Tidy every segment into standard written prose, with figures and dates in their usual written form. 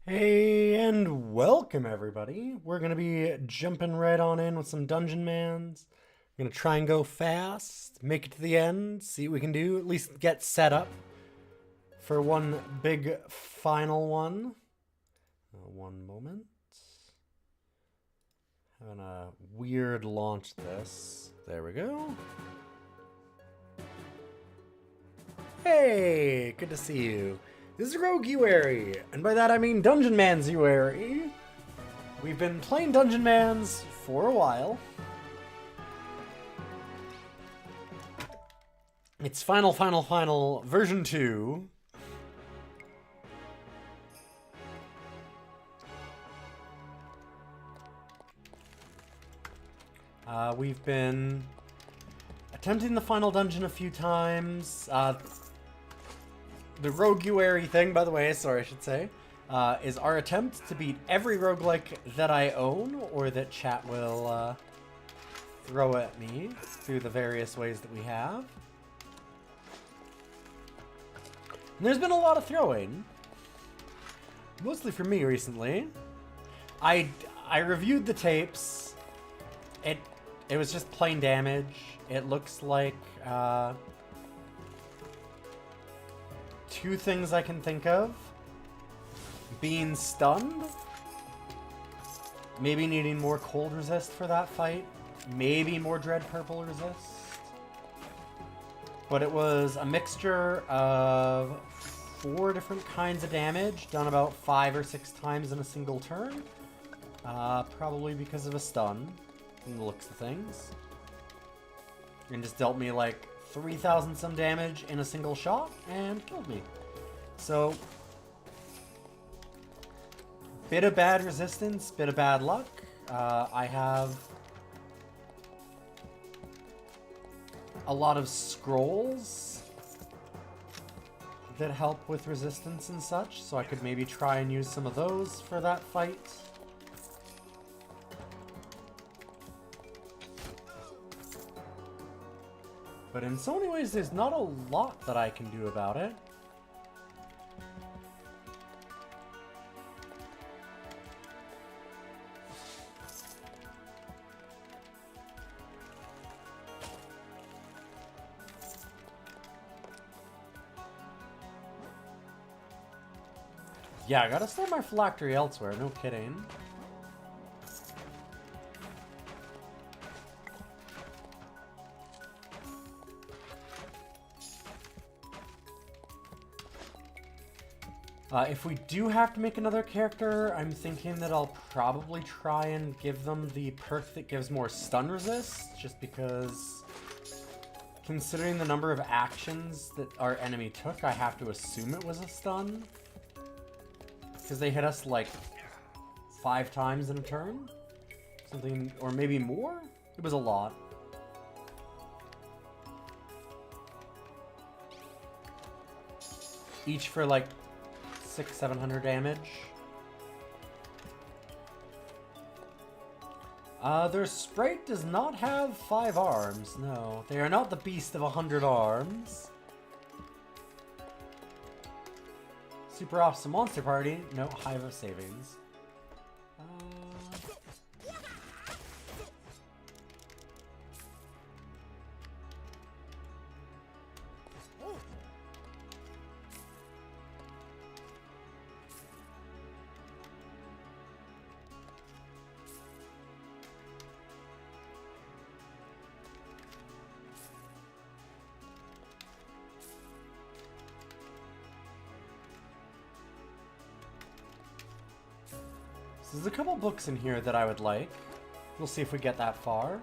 Hey, and welcome everybody. We're gonna be jumping right on in with some Dungeon Mans. We're gonna try and go fast, make it to the end, see what we can do, at least get set up for one big final one. One moment. Having a weird launch this. There we go. Hey, good to see you. This is Roguary, and by that I mean Dungeon Mansuary. We've been playing Dungeon Mans for a while. It's final version 2. We've been attempting the final dungeon a few times. The Roguary thing, by the way, sorry, I should say, is our attempt to beat every roguelike that I own or that chat will throw at me through the various ways that we have. And there's been a lot of throwing, mostly for me recently. I reviewed the tapes. It was just plain damage. It looks like two things I can think of: being stunned, maybe needing more cold resist for that fight, maybe more dread purple resist. But it was a mixture of 4 different kinds of damage, done about 5 or 6 times in a single turn. Probably because of a stun, from the looks of things. And just dealt me like 3,000 some damage in a single shot and killed me. So, bit of bad resistance, bit of bad luck. I have a lot of scrolls that help with resistance and such, so I could maybe try and use some of those for that fight. But in so many ways, there's not a lot that I can do about it. Yeah, I gotta start my phylactery elsewhere, no kidding. If we do have to make another character, I'm thinking that I'll probably try and give them the perk that gives more stun resist, just because, considering the number of actions that our enemy took, I have to assume it was a stun. Because they hit us like 5 times in a turn? Something, or maybe more? It was a lot. Each for like 600-700 damage. Their sprite does not have 5 arms, no. They are not the beast of 100 arms. Super awesome monster party, no hive of savings. So there's a couple books in here that I would like. We'll see if we get that far.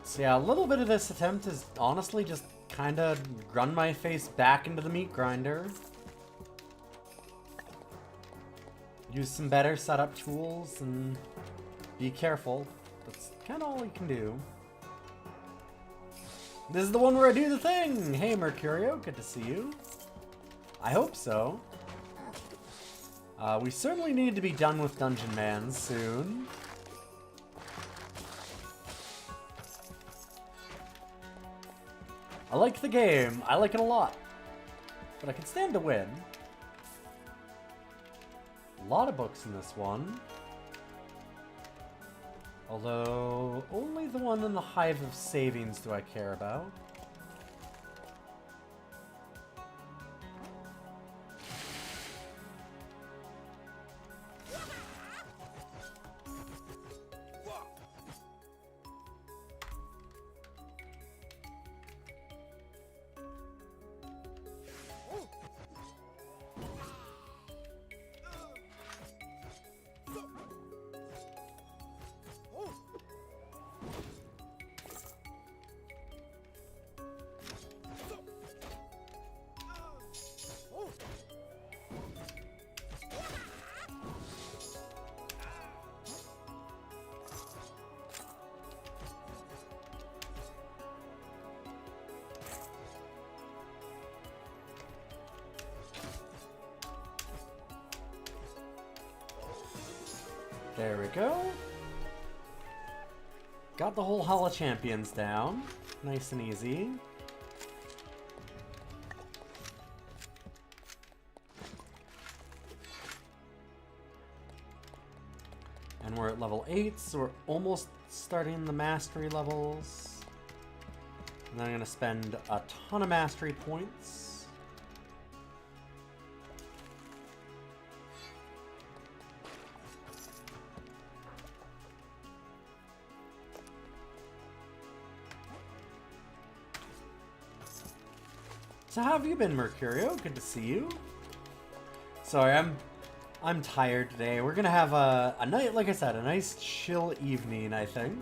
So yeah, a little bit of this attempt is honestly just kind of run my face back into the meat grinder. Use some better setup tools and be careful. That's kind of all you can do. This is the one where I do the thing! Hey, Mercurio, good to see you. I hope so. We certainly need to be done with Dungeon Man soon. I like the game. I like it a lot. But I can stand to win. A lot of books in this one. Although, only the one in the Hive of Savings do I care about. There we go. Got the whole Hall of Champions down. Nice and easy. And we're at level 8, so we're almost starting the mastery levels. And then I'm going to spend a ton of mastery points. So how have you been, Mercurio? Good to see you. Sorry, I'm tired today. We're gonna have a night, like I said, a nice chill evening, I think.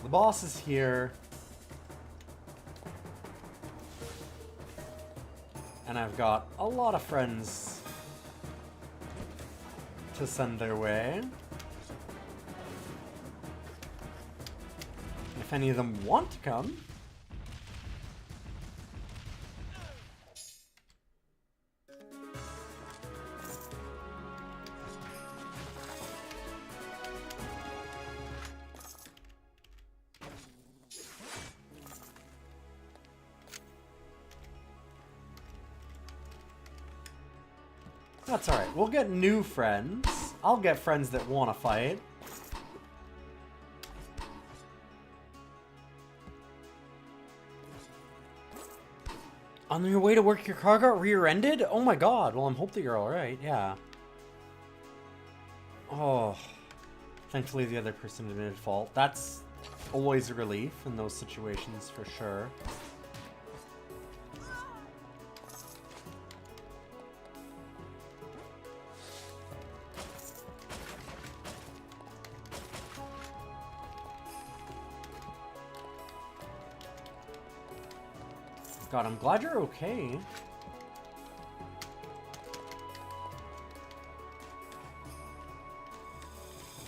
The boss is here. And I've got a lot of friends to send their way. If any of them want to come. That's alright. We'll get new friends. I'll get friends that want to fight. On your way to work, your car got rear-ended? Oh my god. Well, I'm hope that you're alright. Yeah. Oh. Thankfully, the other person admitted fault. That's always a relief in those situations, for sure. God, I'm glad you're okay.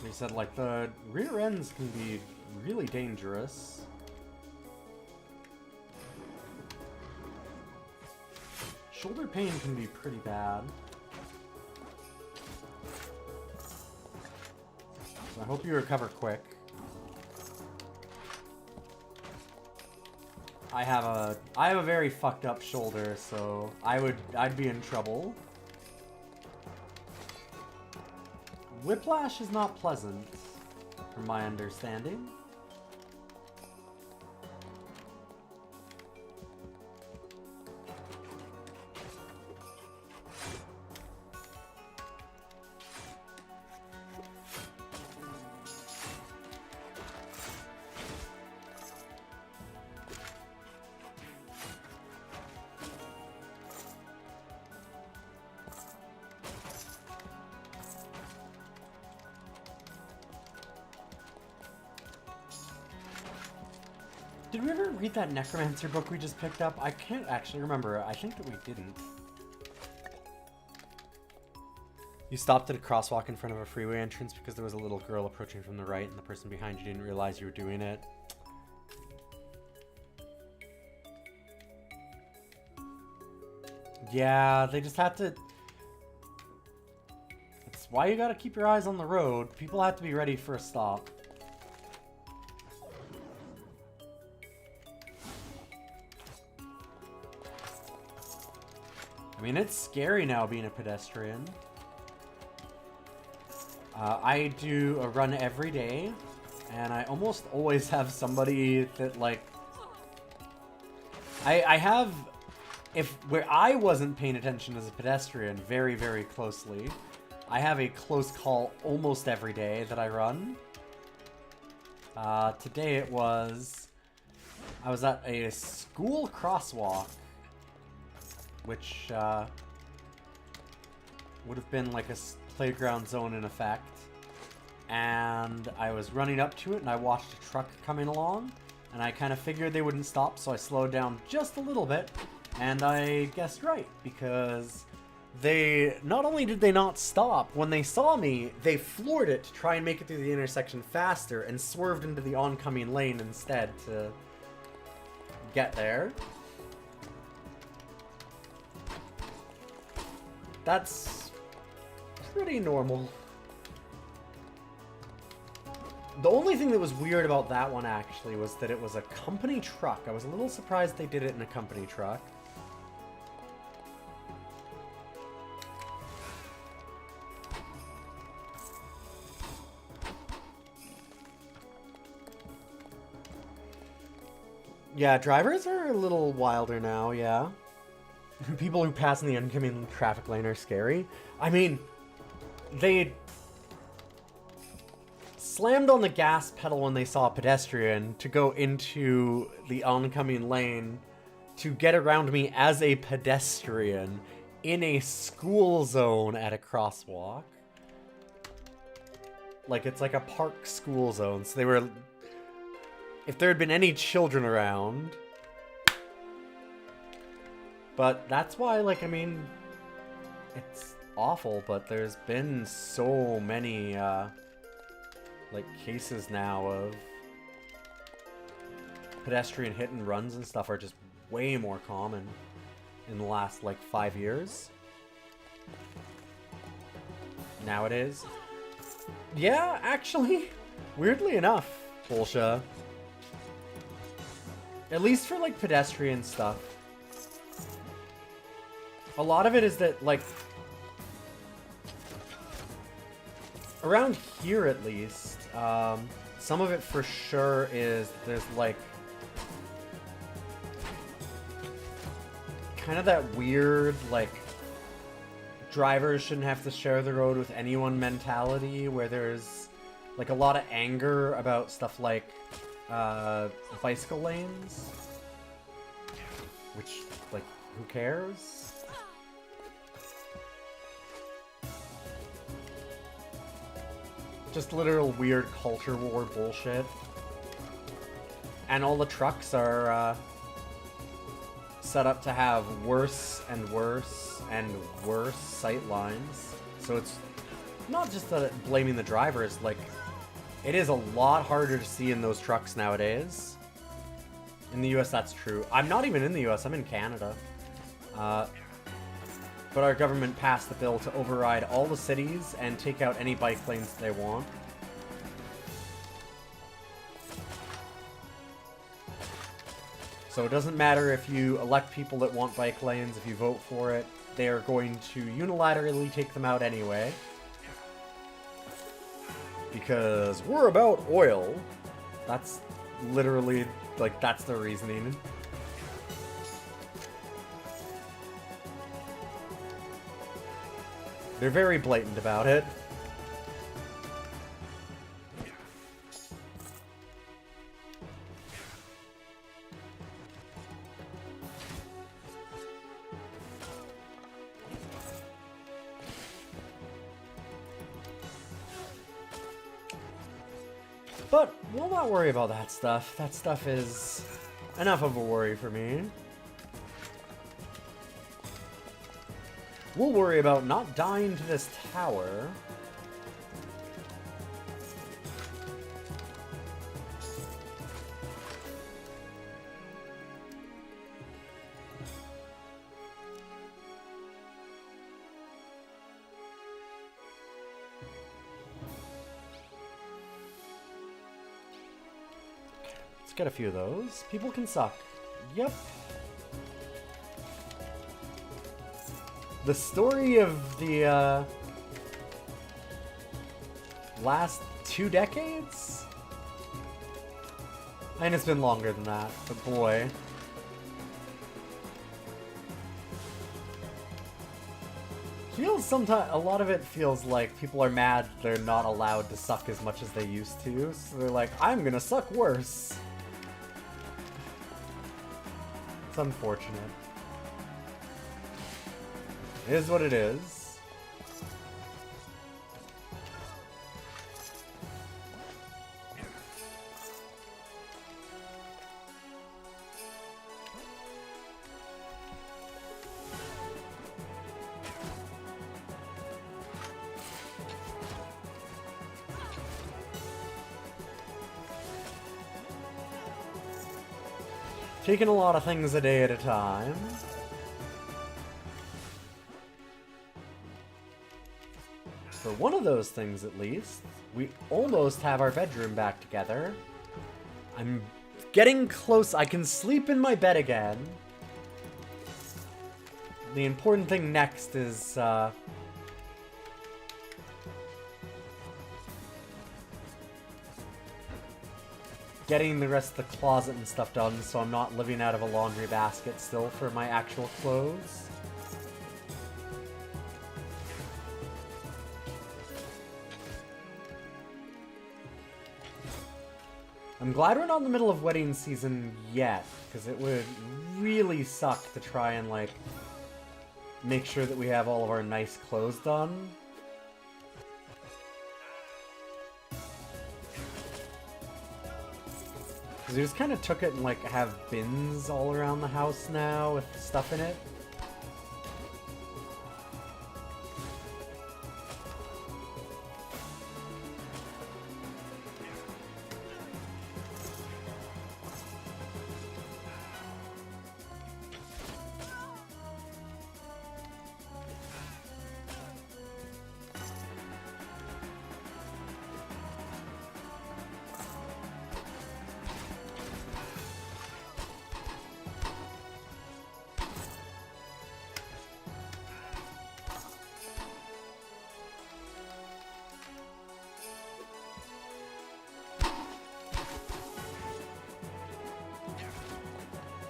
They said, like, the rear ends can be really dangerous. Shoulder pain can be pretty bad. So I hope you recover quick. I have a very fucked up shoulder, so I'd be in trouble. Whiplash is not pleasant, from my understanding. Did we ever read that Necromancer book we just picked up? I can't actually remember. I think that we didn't. You stopped at a crosswalk in front of a freeway entrance because there was a little girl approaching from the right and the person behind you didn't realize you were doing it. Yeah, they just have to... That's why you gotta keep your eyes on the road. People have to be ready for a stop. I mean, it's scary now being a pedestrian. I do a run every day, and I almost always have somebody that, like... I have... Where I wasn't paying attention as a pedestrian very, very closely, I have a close call almost every day that I run. Today it was... I was at a school crosswalk, which would have been like a playground zone in effect. And I was running up to it and I watched a truck coming along, and I kind of figured they wouldn't stop, so I slowed down just a little bit. And I guessed right, because they, not only did they not stop, when they saw me, they floored it to try and make it through the intersection faster and swerved into the oncoming lane instead to get there. That's pretty normal. The only thing that was weird about that one, actually, was that it was a company truck. I was a little surprised they did it in a company truck. Yeah, drivers are a little wilder now, yeah. People who pass in the oncoming traffic lane are scary. I mean, they slammed on the gas pedal when they saw a pedestrian to go into the oncoming lane to get around me as a pedestrian in a school zone at a crosswalk. Like, it's like a park school zone, so they were... If there had been any children around... But that's why, like, I mean... It's awful, but there's been so many, like, cases now of... pedestrian hit and runs and stuff are just way more common in the last, like, 5 years. Nowadays. Yeah, actually, weirdly enough, Bolsha. At least for, like, pedestrian stuff. A lot of it is that, like... Around here, at least, some of it for sure is there's, like... kind of that weird, like... drivers shouldn't have to share the road with anyone mentality, where there's, like, a lot of anger about stuff like... bicycle lanes, which, like, who cares? Just literal weird culture war bullshit. And all the trucks are, set up to have worse and worse and worse sight lines. So it's not just blaming the drivers, like, it is a lot harder to see in those trucks nowadays. In the US, that's true. I'm not even in the US, I'm in Canada. But our government passed the bill to override all the cities and take out any bike lanes they want. So it doesn't matter if you elect people that want bike lanes, if you vote for it, they are going to unilaterally take them out anyway. Because we're about oil. That's literally, like, that's the reasoning. They're very blatant about it. But We'll not worry about that stuff. That stuff is enough of a worry for me. We'll worry about not dying to this tower. Let's get a few of those. People can suck. Yep. The story of the last 2 decades? I mean, it's been longer than that, but boy. Feels sometimes, a lot of it feels like people are mad they're not allowed to suck as much as they used to, so they're like, I'm gonna suck worse. It's unfortunate. It is what it is. Taking a lot of things a day at a time. For one of those things, at least, we almost have our bedroom back together. I'm getting close. I can sleep in my bed again. The important thing next is, getting the rest of the closet and stuff done so I'm not living out of a laundry basket still for my actual clothes. I'm glad we're not in the middle of wedding season yet, because it would really suck to try and, like, make sure that we have all of our nice clothes done. Because we just kind of took it and, like, have bins all around the house now with stuff in it.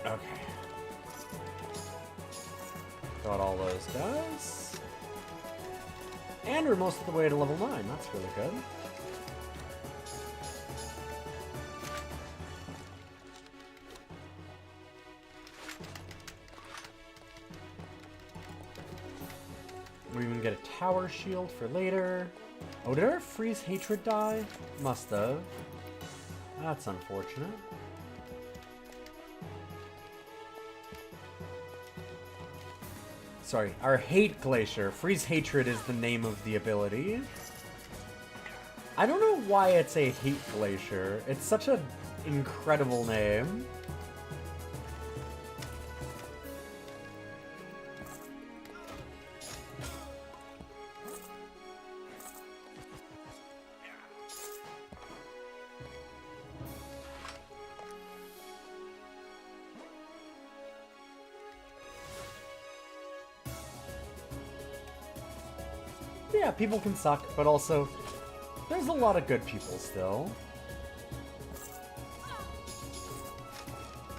Okay. Got all those guys. And we're most of the way to level 9. That's really good. We even get a tower shield for later. Oh, did our freeze hatred die? Must have. That's unfortunate. Sorry, our hate glacier. Freeze hatred is the name of the ability. I don't know why it's a hate glacier. It's such an incredible name. Yeah, people can suck, but also, there's a lot of good people still.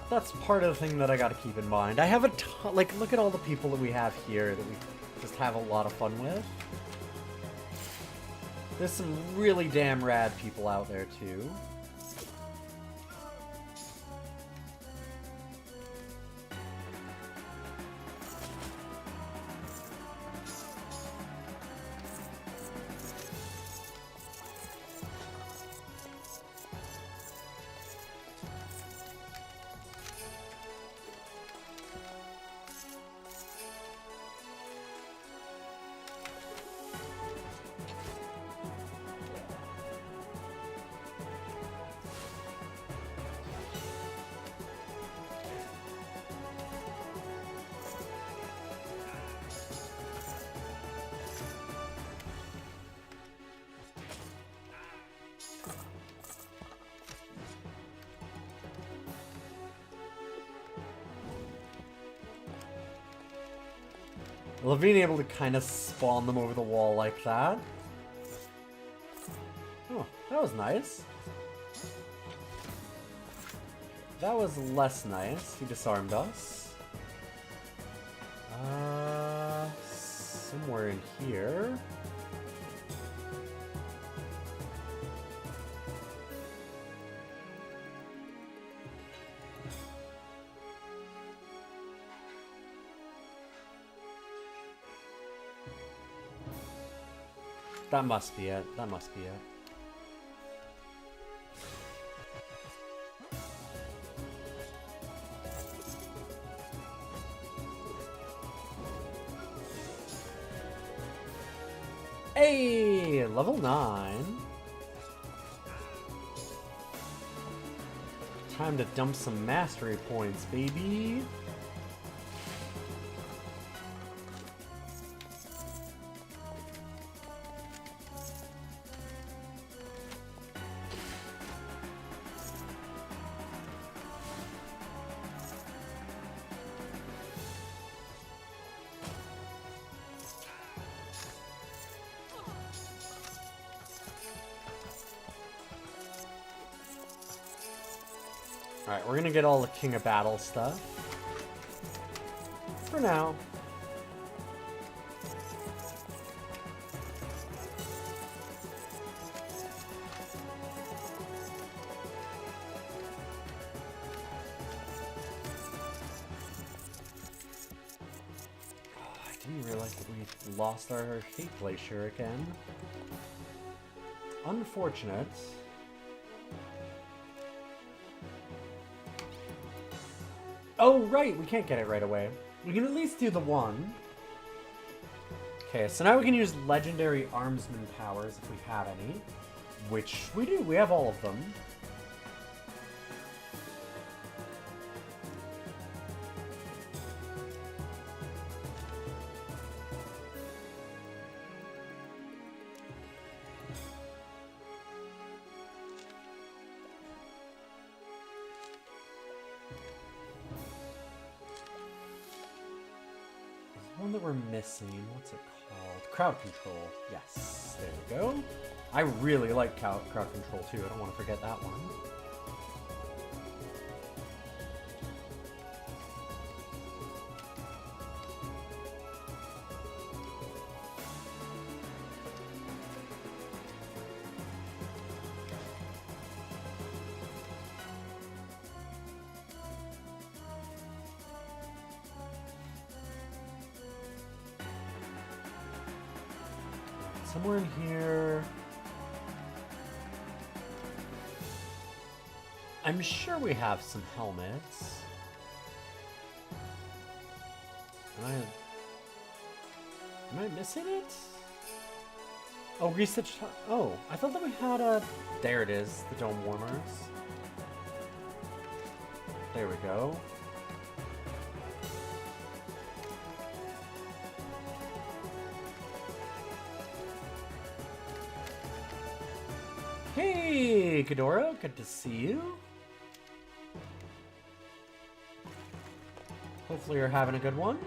That's part of the thing that I gotta keep in mind. I have a ton, like, look at all the people that we have here that we just have a lot of fun with. There's some really damn rad people out there, too. Love being able to kind of spawn them over the wall like that. Oh, that was nice. That was less nice. He disarmed us. Somewhere in here. That must be it. That must be it. Hey, level 9. Time to dump some mastery points, baby. Alright, we're gonna get all the King of Battle stuff. For now. Oh, I didn't realize that we lost our Hate Glacier again. Unfortunate. Oh, right! We can't get it right away. We can at least do the one. Okay, so now we can use legendary armsman powers if we have any. Which we do. We have all of them. One that we're missing. What's it called? Crowd control. Yes. There we go. I really like crowd control too. I don't want to forget that one. Somewhere in here. I'm sure we have some helmets. Am I missing it? Oh, research. Oh, I thought that we had a. There it is, the dome warmers. There we go. Hey, Ghidorah, good to see you. Hopefully you're having a good one.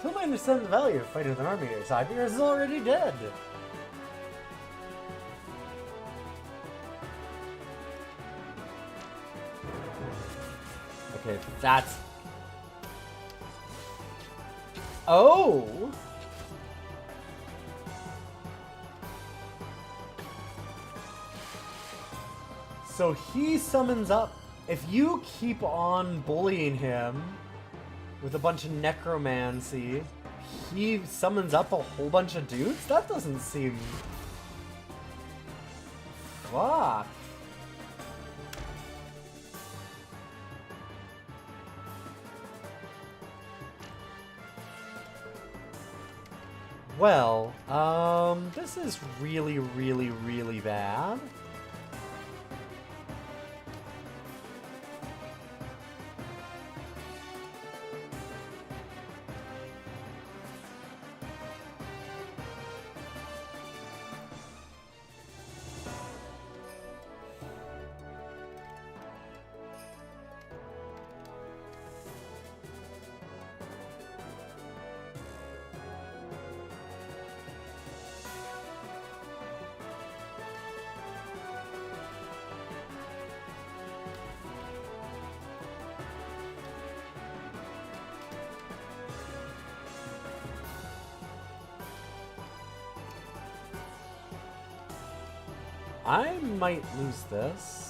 I don't understand the value of fighting with an army at your side because it's already dead. Okay, that's... Oh! So he summons up If you keep on bullying him with a bunch of necromancy, he summons up a whole bunch of dudes? That doesn't seem... Fuck. Well, this is really, really, really bad. I might lose this.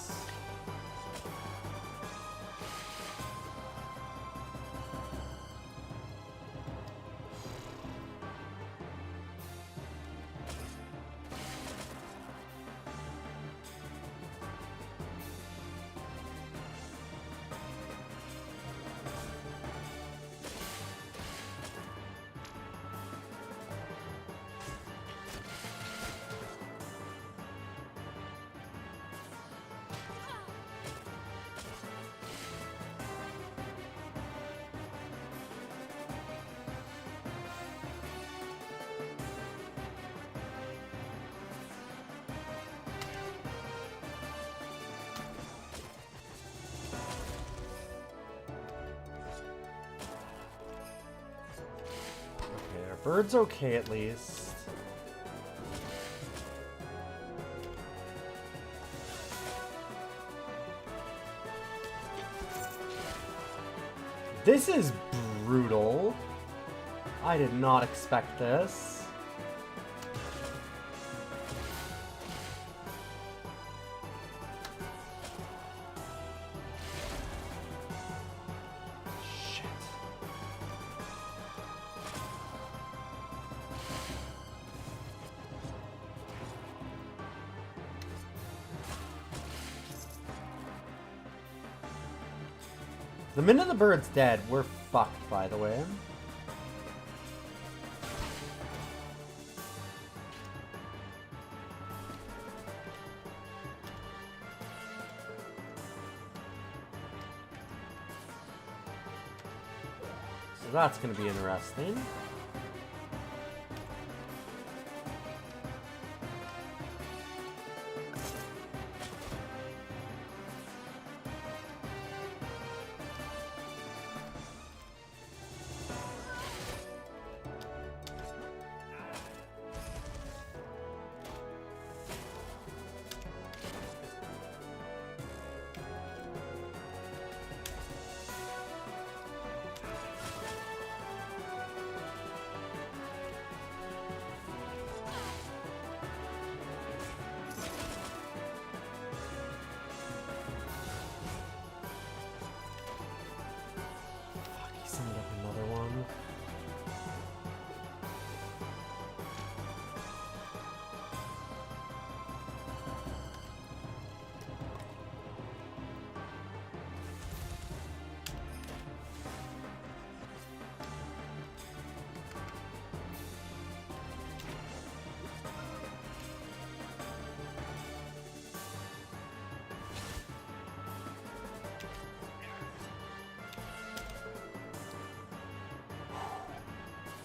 Bird's okay, at least. This is brutal. I did not expect this. The minute the bird's dead, we're fucked, by the way. So that's going to be interesting.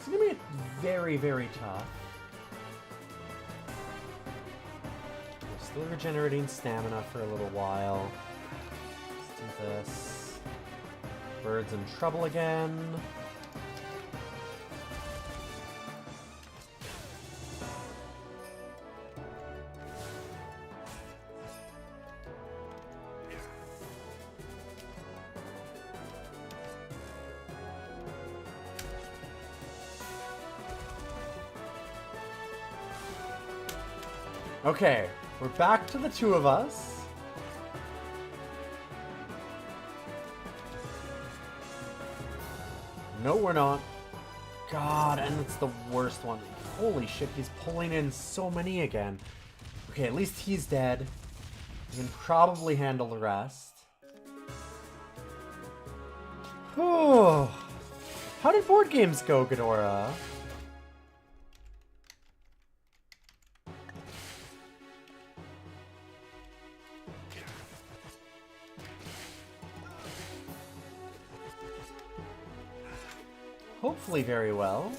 It's gonna be very, very tough. We're still regenerating stamina for a little while. Let's do this. Bird's in trouble again. Okay, we're back to the two of us. No, we're not. God, and it's the worst one. Holy shit, he's pulling in so many again. Okay, at least he's dead. We can probably handle the rest. Oh, how did board games go, Ghidorah? Hopefully very well.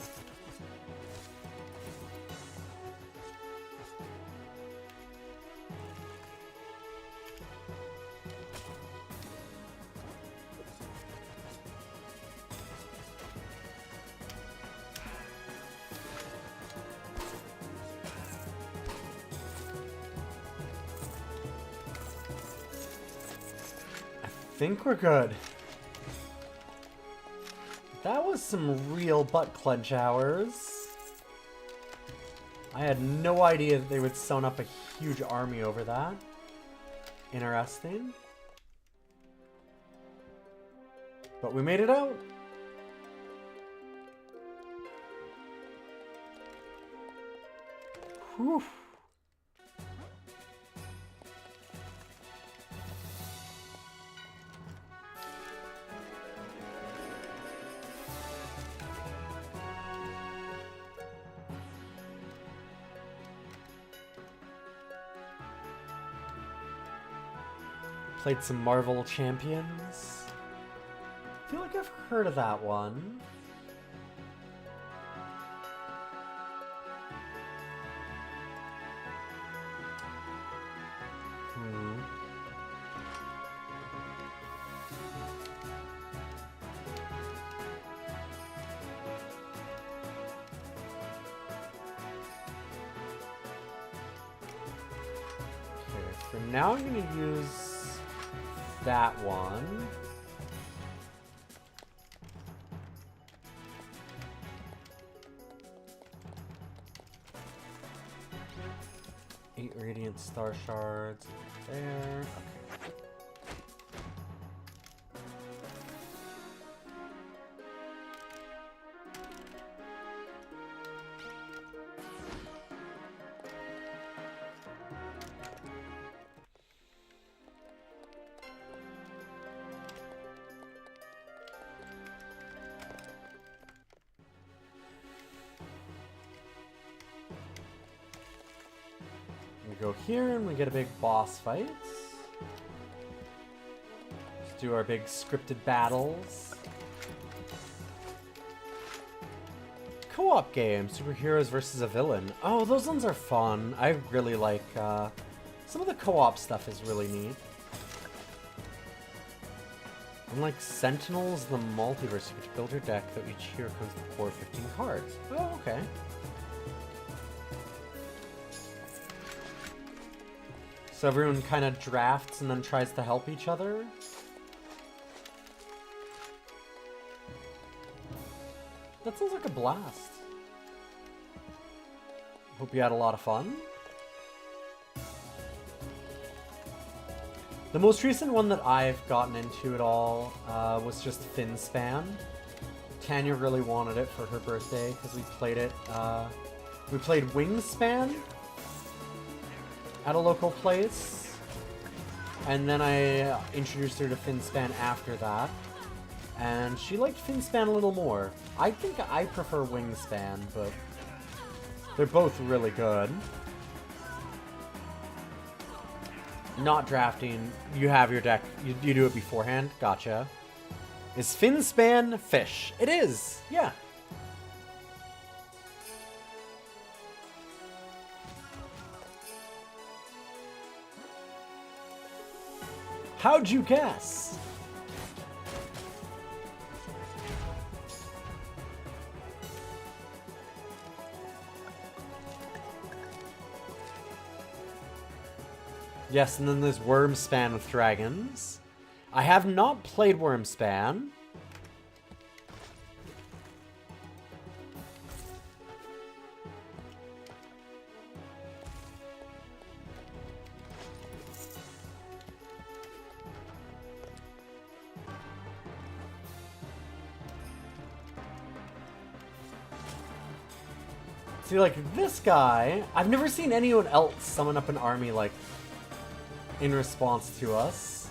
I think we're good. That was some real butt clench hours. I had no idea that they would sewn up a huge army over that. Interesting. But we made it out. Whew. Played some Marvel Champions. I feel like I've heard of that one. Okay, for now I'm going to use that one. Eight radiant star shards there. Okay. We go here and we get a big boss fight. Let's do our big scripted battles. Co-op game, superheroes versus a villain. Oh, those ones are fun. I really like, some of the co-op stuff is really neat. Unlike Sentinels, the multiverse, you can build your deck, though each hero comes with 4 15 cards. Oh, okay. So everyone kind of drafts and then tries to help each other. That sounds like a blast. Hope you had a lot of fun. The most recent one that I've gotten into at all was just Finspan. Tanya really wanted it for her birthday because we played it. We played Wingspan at a local place, and then I introduced her to Finspan after that, and she liked Finspan a little more. I think I prefer Wingspan, but they're both really good. Not drafting, you have your deck, you do it beforehand, gotcha. Is Finspan fish? It is, yeah. How'd you guess? Yes, and then there's Wormspan with dragons. I have not played Wormspan. See, like, this guy, I've never seen anyone else summon up an army, like, in response to us.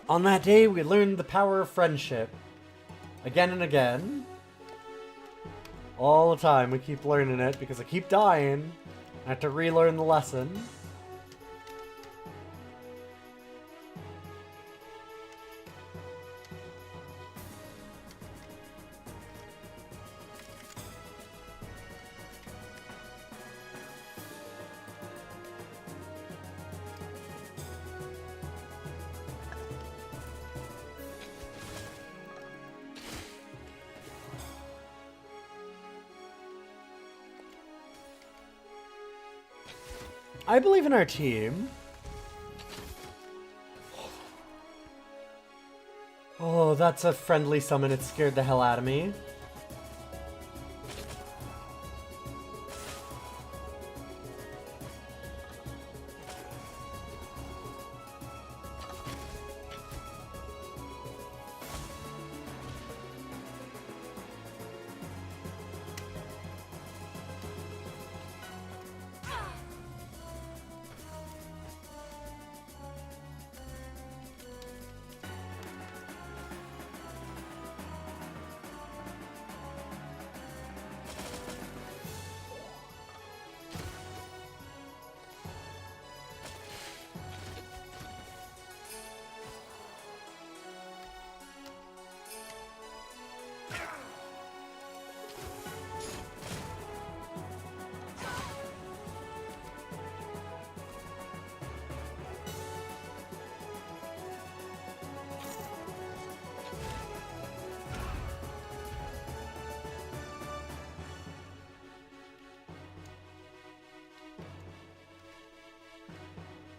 On that day, we learned the power of friendship. Again and again. All the time, we keep learning it because I keep dying. I have to relearn the lesson. I believe in our team. Oh, that's a friendly summon. It scared the hell out of me.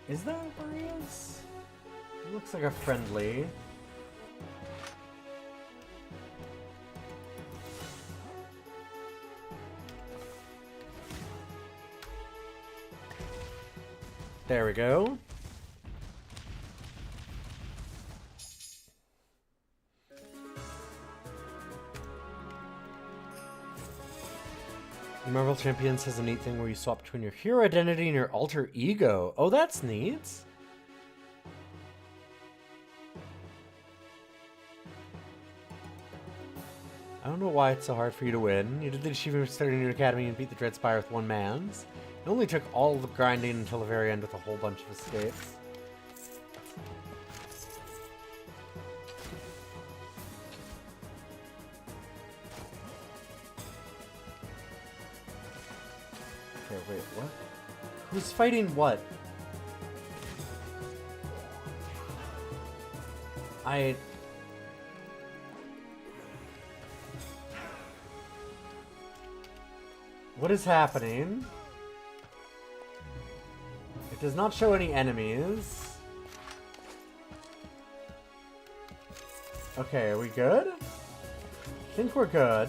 Is that where he is? It looks like a friendly. There we go. Marvel Champions has a neat thing where you swap between your hero identity and your alter ego. Oh, that's neat. I don't know why it's so hard for you to win. You did the achievement of starting your academy and beat the Dreadspire with one man's. It only took all the grinding until the very end with a whole bunch of escapes. Okay, wait, what? Who's fighting what? What is happening? It does not show any enemies. Okay, are we good? I think we're good.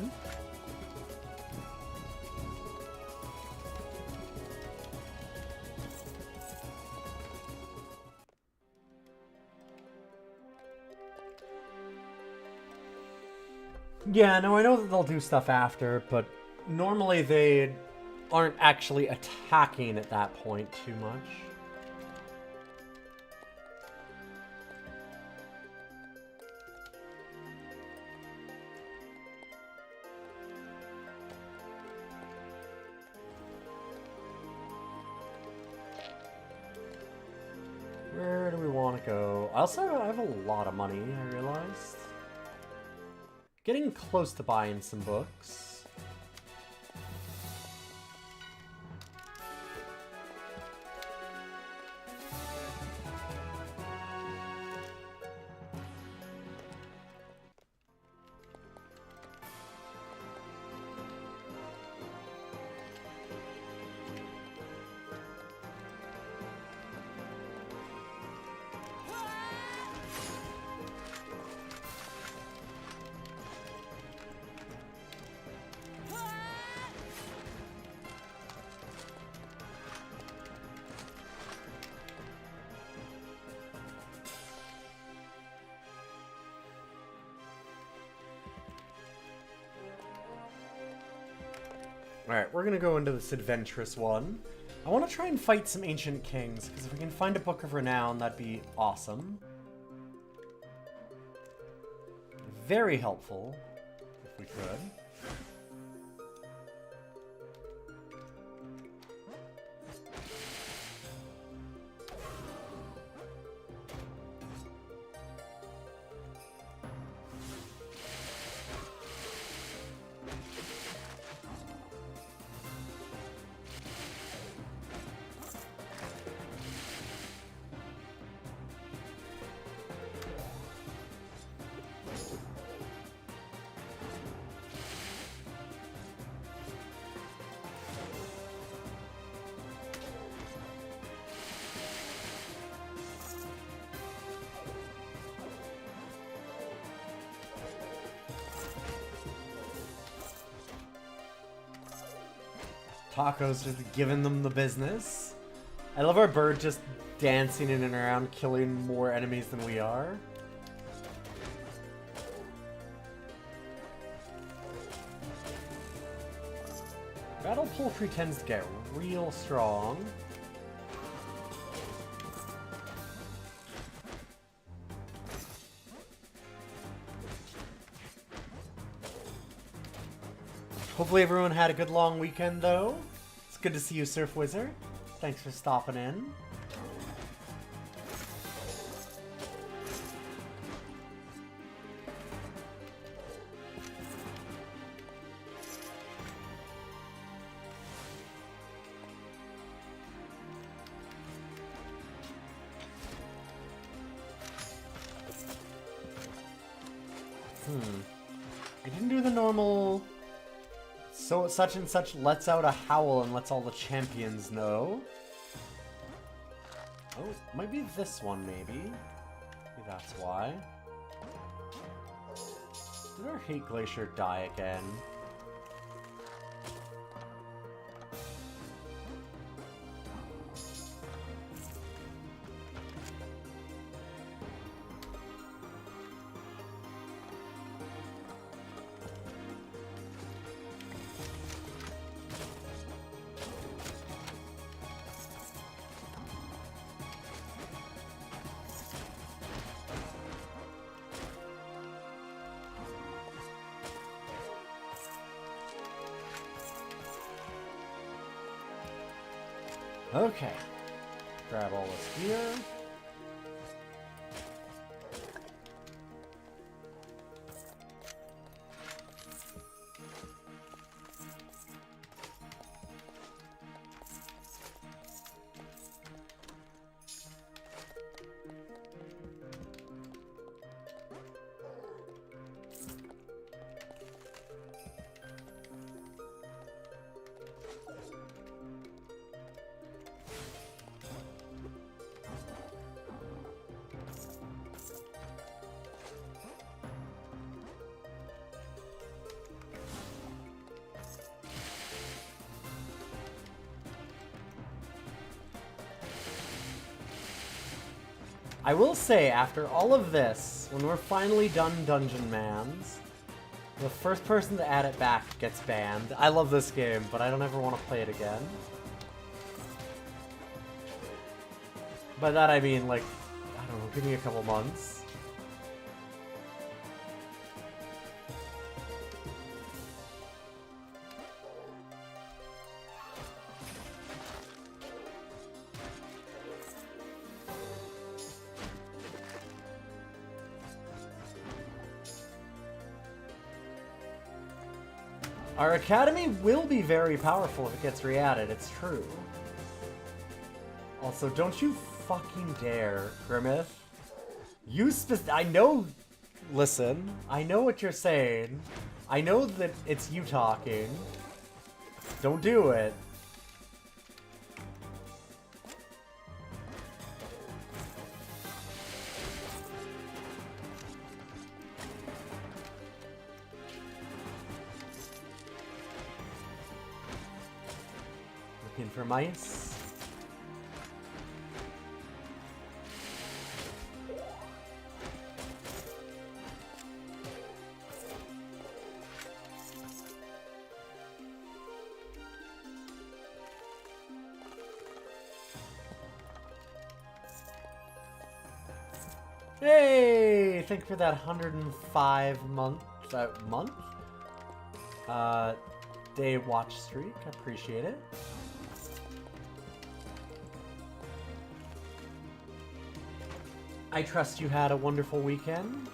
Yeah, no, I know that they'll do stuff after, but normally they aren't actually attacking at that point too much. Where do we want to go? I have a lot of money, I realized. Getting close to buying some books. Alright, we're gonna go into this adventurous one. I want to try and fight some ancient kings, because if we can find a Book of Renown, that'd be awesome. Very helpful, if we could. Taco's just giving them the business. I love our bird just dancing in and around, killing more enemies than we are. Battle Poultry tends to get real strong. Hopefully everyone had a good long weekend, though. It's good to see you, Surf Wizard. Thanks for stopping in. I didn't do the normal... So such and such lets out a howl and lets all the champions know. Oh, it might be this one, maybe. Maybe that's why. Did our Hate Glacier die again? Okay. Grab all this gear. I will say, after all of this, when we're finally done Dungeon Mans, the first person to add it back gets banned. I love this game, but I don't ever want to play it again. By that I mean, like, I don't know, give me a couple months. Our academy will be very powerful if it gets re-added, it's true. Also, don't you fucking dare, Grimith. I know... Listen, I know what you're saying. I know that it's you talking. Don't do it. Looking for mice. Hey! Thank you for that 105 day watch streak. I appreciate it. I trust you had a wonderful weekend.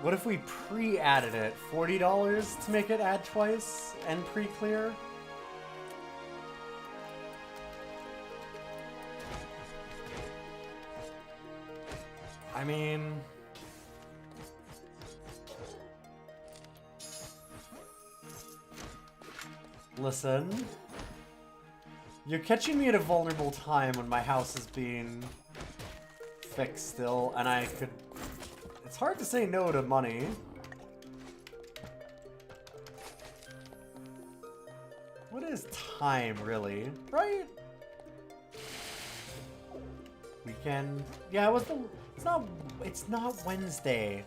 What if we pre-added it? $40 to make it add twice and pre-clear? I mean... Listen. You're catching me at a vulnerable time when my house is being fixed still, and I could... It's hard to say no to money. What is time, really? Right? Weekend. Yeah, it was the... It's not Wednesday.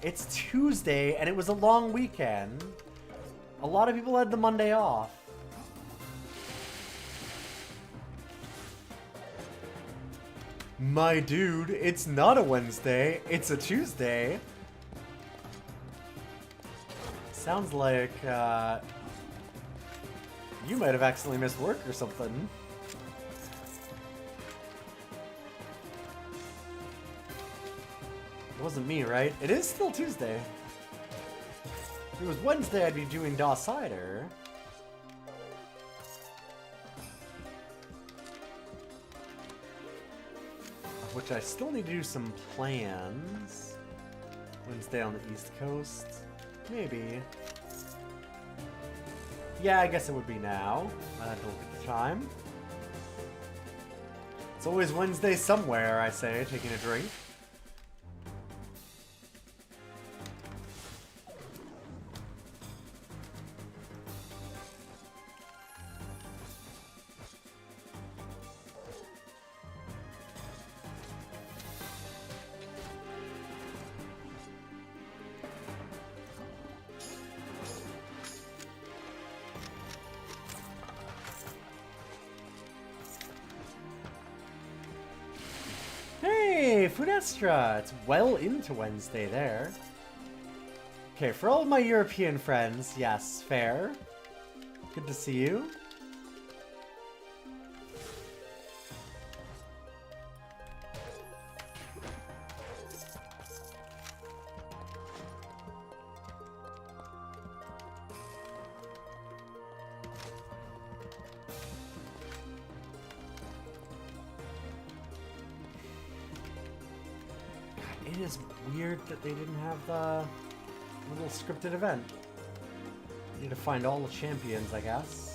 It's Tuesday, and it was a long weekend. A lot of people had the Monday off. My dude, it's not a Wednesday, it's a Tuesday. Sounds like, you might have accidentally missed work or something. It wasn't me, right? It is still Tuesday. If it was Wednesday, I'd be doing DOS Cider. Which I still need to do some plans. Wednesday on the East Coast. Maybe. Yeah, I guess it would be now. I have to look at the time. It's always Wednesday somewhere, I say, taking a drink. Funestra! It's well into Wednesday there. Okay, for all of my European friends, yes, fair. Good to see you. It is weird that they didn't have the little scripted event. Need to find all the champions, I guess.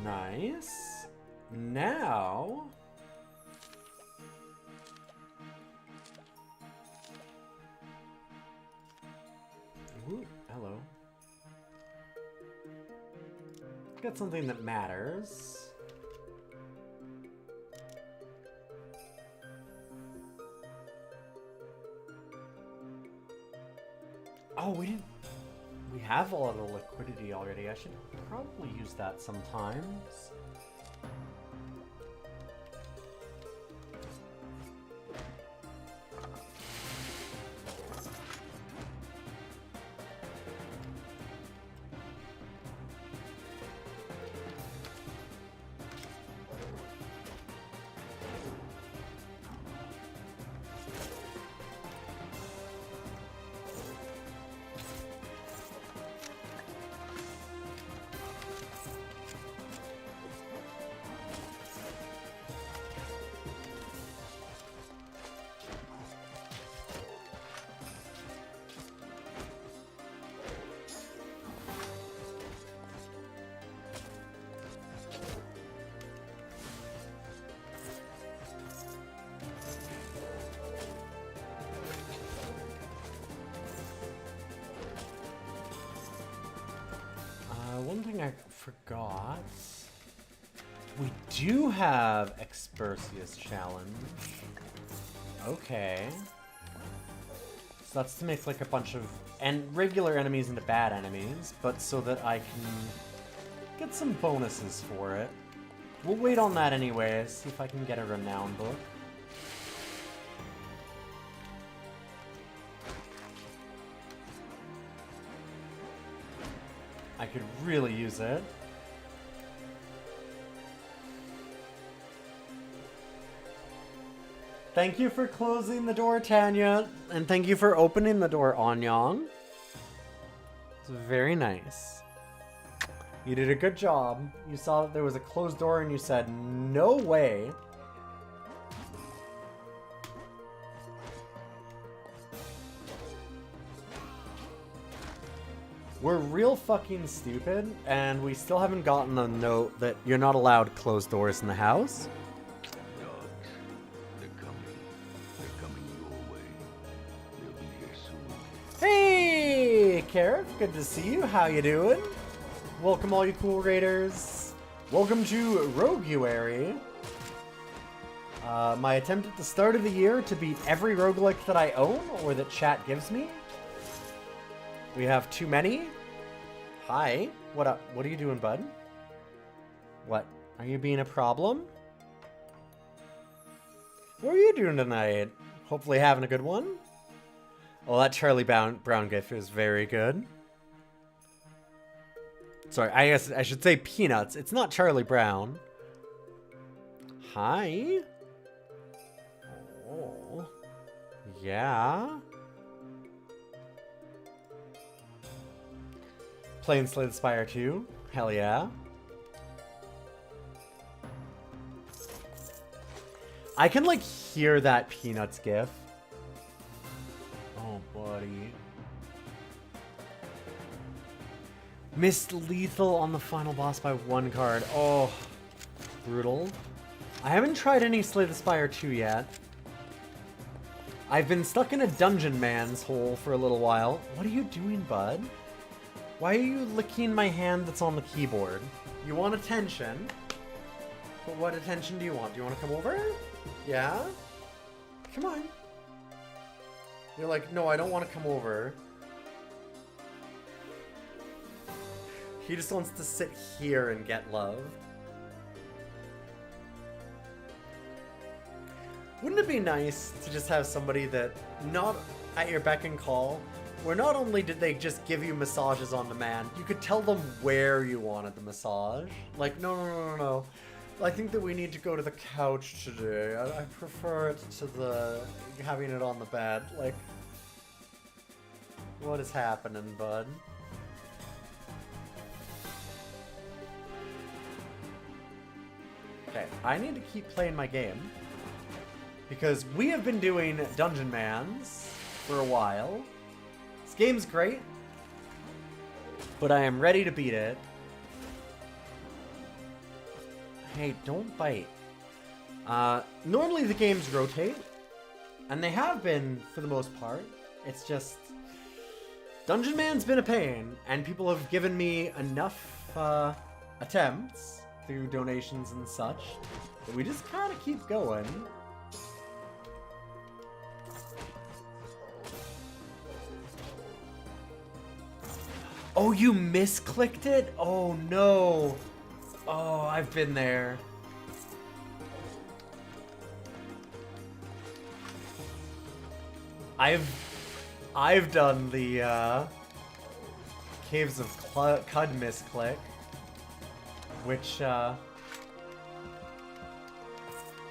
Nice. Now... Ooh, hello. Got something that matters. Oh, we didn't... We have a lot of liquidity already. I should probably use that sometimes. forgot. We do have Expersius challenge. Okay. So that's to make like a bunch of regular enemies into bad enemies, but so that I can get some bonuses for it. We'll wait on that anyway, see if I can get a renown book. I could really use it. Thank you for closing the door, Tanya. And thank you for opening the door, Anyang. It's very nice. You did a good job. You saw that there was a closed door and you said, no way. We're real fucking stupid, and we still haven't gotten a note that you're not allowed closed doors in the house. Dogs, they're coming your way. They'll be here soon. Hey, Karif, good to see you. How you doing? Welcome all you cool raiders. Welcome to Roguary. My attempt at the start of the year to beat every roguelike that I own or that chat gives me. We have too many. Hi. What up? What are you doing, bud? What? Are you being a problem? What are you doing tonight? Hopefully having a good one. Oh, that Charlie Brown gif is very good. Sorry, I guess I should say Peanuts. It's not Charlie Brown. Hi. Oh. Yeah. Playing Slay the Spire 2. Hell yeah. I can, like, hear that Peanuts gif. Oh, buddy. Missed lethal on the final boss by 1 card. Oh, brutal. I haven't tried any Slay the Spire 2 yet. I've been stuck in a dungeon man's hole for a little while. What are you doing, bud? Why are you licking my hand that's on the keyboard? You want attention? But what attention do you want? Do you want to come over? Yeah? Come on. You're like, no, I don't want to come over. He just wants to sit here and get love. Wouldn't it be nice to just have somebody that, not at your beck and call, where not only did they just give you massages on demand, you could tell them where you wanted the massage. Like, no. I think that we need to go to the couch today. I prefer it to the having it on the bed. Like, what is happening, bud? Okay, I need to keep playing my game. Because we have been doing Dungeon Mans for a while. This game's great, but I am ready to beat it. Hey, don't bite. Normally the games rotate, and they have been for the most part. It's just Dungeon Man's been a pain, and people have given me enough attempts through donations and such that we just kind of keep going. Oh, you misclicked it? Oh, no. Oh, I've been there. I've done the Caves of Cud misclick, which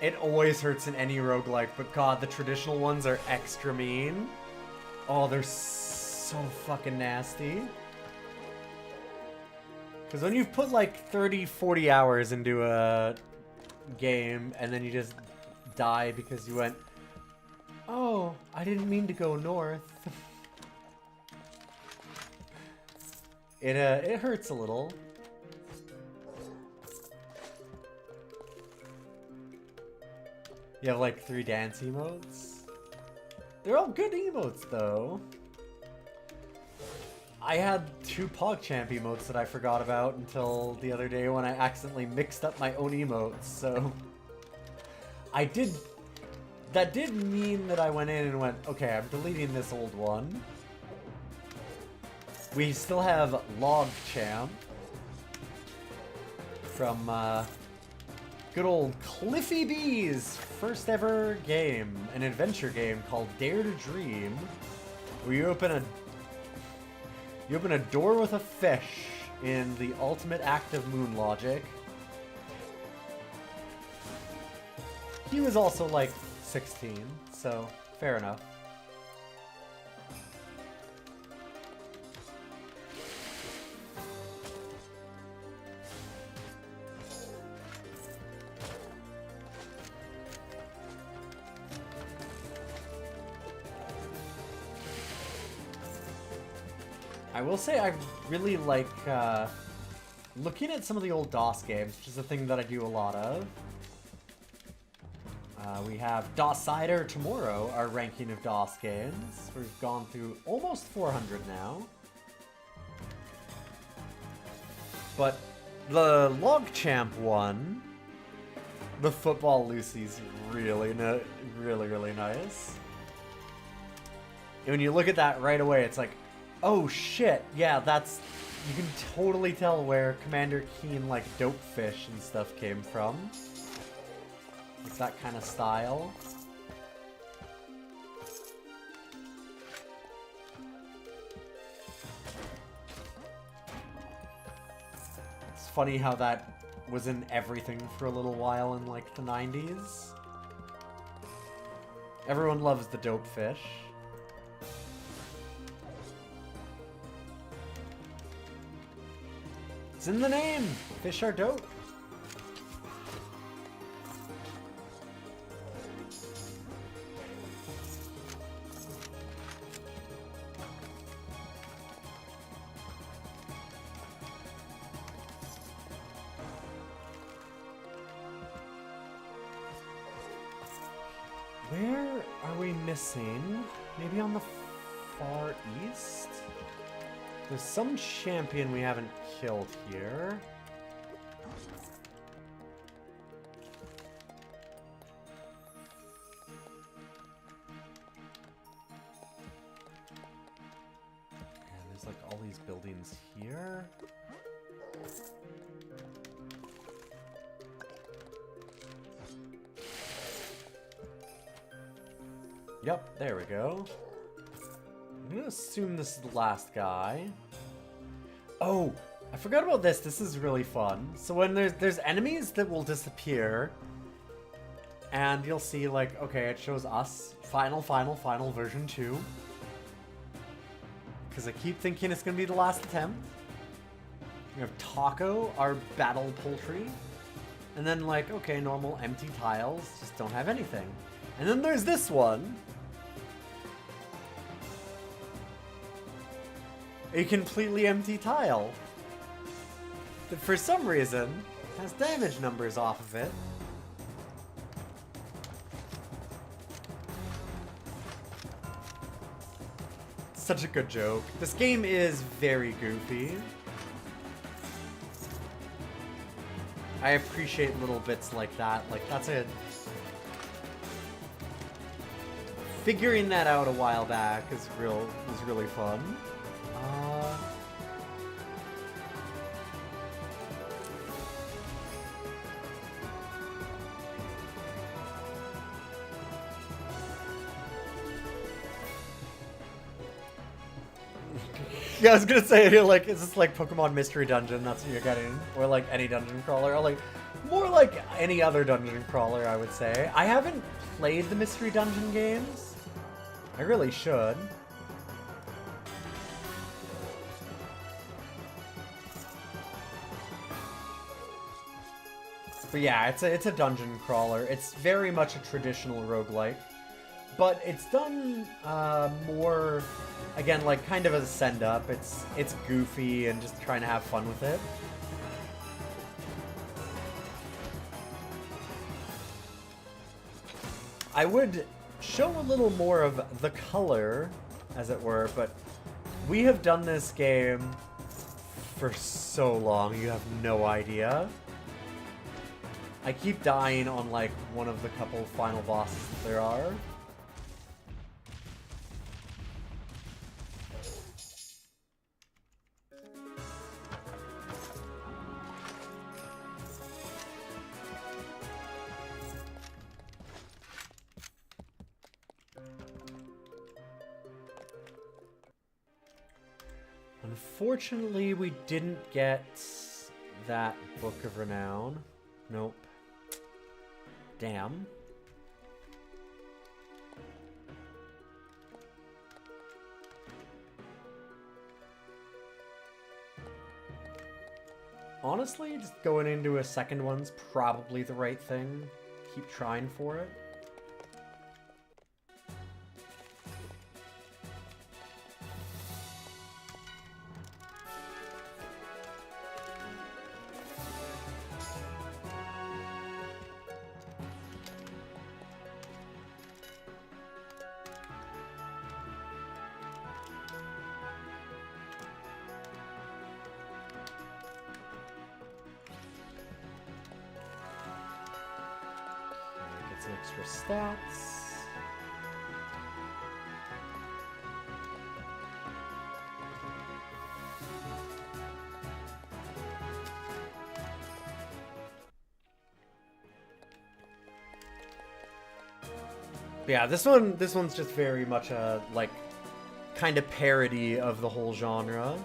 it always hurts in any roguelike, but god, the traditional ones are extra mean. Oh, they're so fucking nasty. Because when you've put like 30, 40 hours into a game and then you just die because you went, oh, I didn't mean to go north. It hurts a little. You have like 3 dance emotes. They're all good emotes though. I had 2 PogChamp emotes that I forgot about until the other day when I accidentally mixed up my own emotes, so... That did mean that I went in and went, okay, I'm deleting this old one. We still have LogChamp from good old Cliffy B's first ever game, an adventure game called Dare to Dream, where you open a door with a fish in the ultimate act of moon logic. He was also like 16, so fair enough. I will say I really like looking at some of the old DOS games, which is a thing that I do a lot of. We have DOS Cider tomorrow, our ranking of DOS games. We've gone through almost 400 now. But the LogChamp one, the Football Lucy's really nice. And when you look at that right away, it's like, oh shit, yeah, that's... You can totally tell where Commander Keen, like, Dopefish and stuff came from. It's that kind of style. It's funny how that was in everything for a little while in, like, the 90s. Everyone loves the Dopefish. It's in the name! Fish are dope. Where are we missing? Maybe on the far east? There's some champion we haven't killed here. And there's like all these buildings here. Yep, there we go. I'm gonna assume this is the last guy. Oh, I forgot about this. This is really fun. So when there's enemies that will disappear, and you'll see like, okay, it shows us final version 2. Because I keep thinking it's gonna be the last attempt. We have Taco, our battle poultry. And then like, okay, normal empty tiles, just don't have anything. And then there's this one. A completely empty tile that for some reason has damage numbers off of it. Such a good joke. This game is very goofy. I appreciate little bits like that. Like, that's a... Figuring that out a while back was really fun. Yeah, I was gonna say, like, is this like Pokemon Mystery Dungeon? That's what you're getting, or like any dungeon crawler, or like more like any other dungeon crawler, I would say. I haven't played the Mystery Dungeon games. I really should. But yeah, it's a dungeon crawler. It's very much a traditional roguelike. But it's done more, again, like kind of as a send-up. It's goofy and just trying to have fun with it. I would show a little more of the color, as it were, but We have done this game for so long, you have no idea. I keep dying on, like, one of the couple final bosses that there are. Unfortunately, we didn't get that Book of Renown. Nope. Damn. Honestly, just going into a second one's probably the right thing. Keep trying for it. Extra stats. But yeah, this one's just very much a like kind of parody of the whole genre.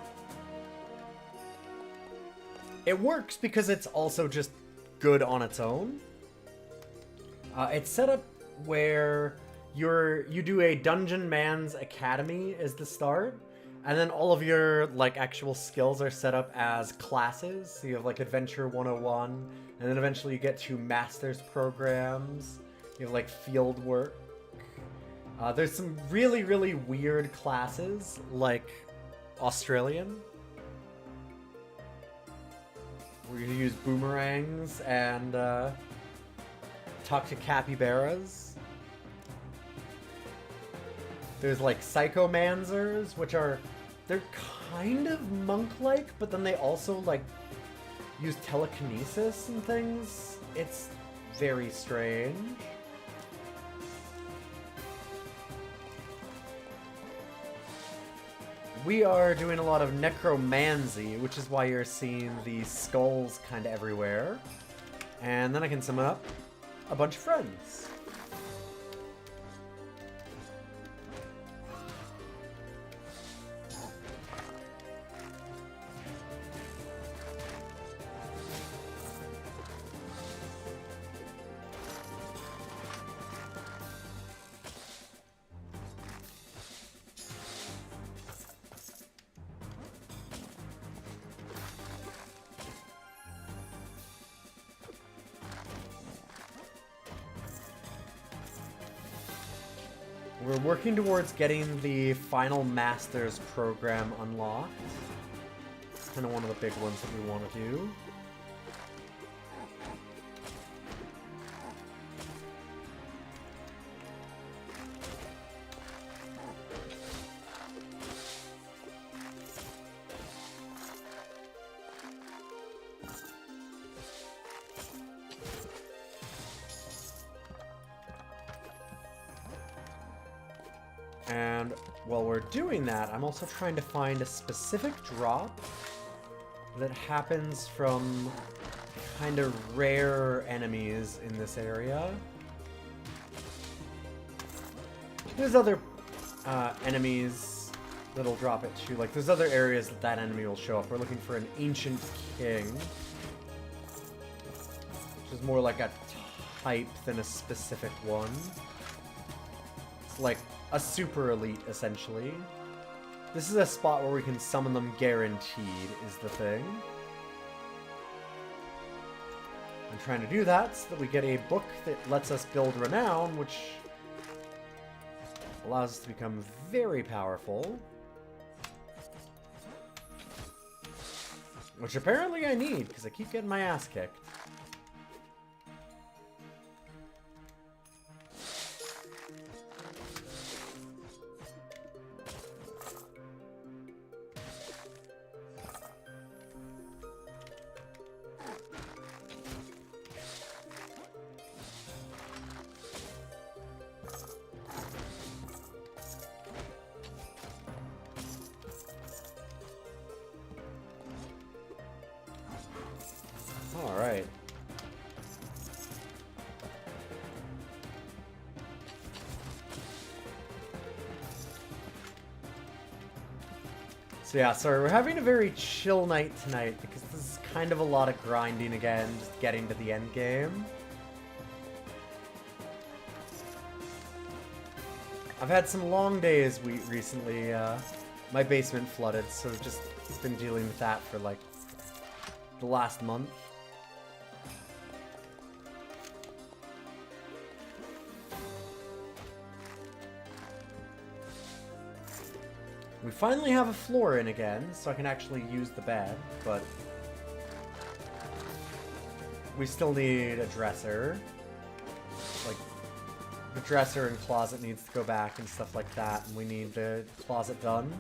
It works because it's also just good on its own. It's set up where you do a Dungeon Man's Academy as the start, and then all of your like actual skills are set up as classes. So you have like Adventure 101, and then eventually you get to Master's programs. You have like Field Work. There's some really, really weird classes like Australian, where you use boomerangs and talk to capybaras. There's like psychomancers, which they're kind of monk-like, but then they also like use telekinesis and things. It's very strange. We are doing a lot of necromancy, which is why you're seeing the skulls kind of everywhere. And then I can summon up a bunch of friends. We're working towards getting the final Masters program unlocked. It's kind of one of the big ones that we want to do. And while we're doing that, I'm also trying to find a specific drop that happens from kind of rare enemies in this area. There's other enemies that'll drop it too. Like, there's other areas that that enemy will show up. We're looking for an Ancient King, which is more like a type than a specific one. It's like a super elite, essentially. This is a spot where we can summon them guaranteed, is the thing. I'm trying to do that so that we get a book that lets us build renown, which allows us to become very powerful. Which apparently I need, because I keep getting my ass kicked. So yeah, sorry, we're having a very chill night tonight because this is kind of a lot of grinding again, just getting to the end game. I've had some long days recently. My basement flooded, so I've just been dealing with that for like the last month. We finally have a floor in again, so I can actually use the bed, but we still need a dresser. Like, the dresser and closet needs to go back and stuff like that, and we need the closet done.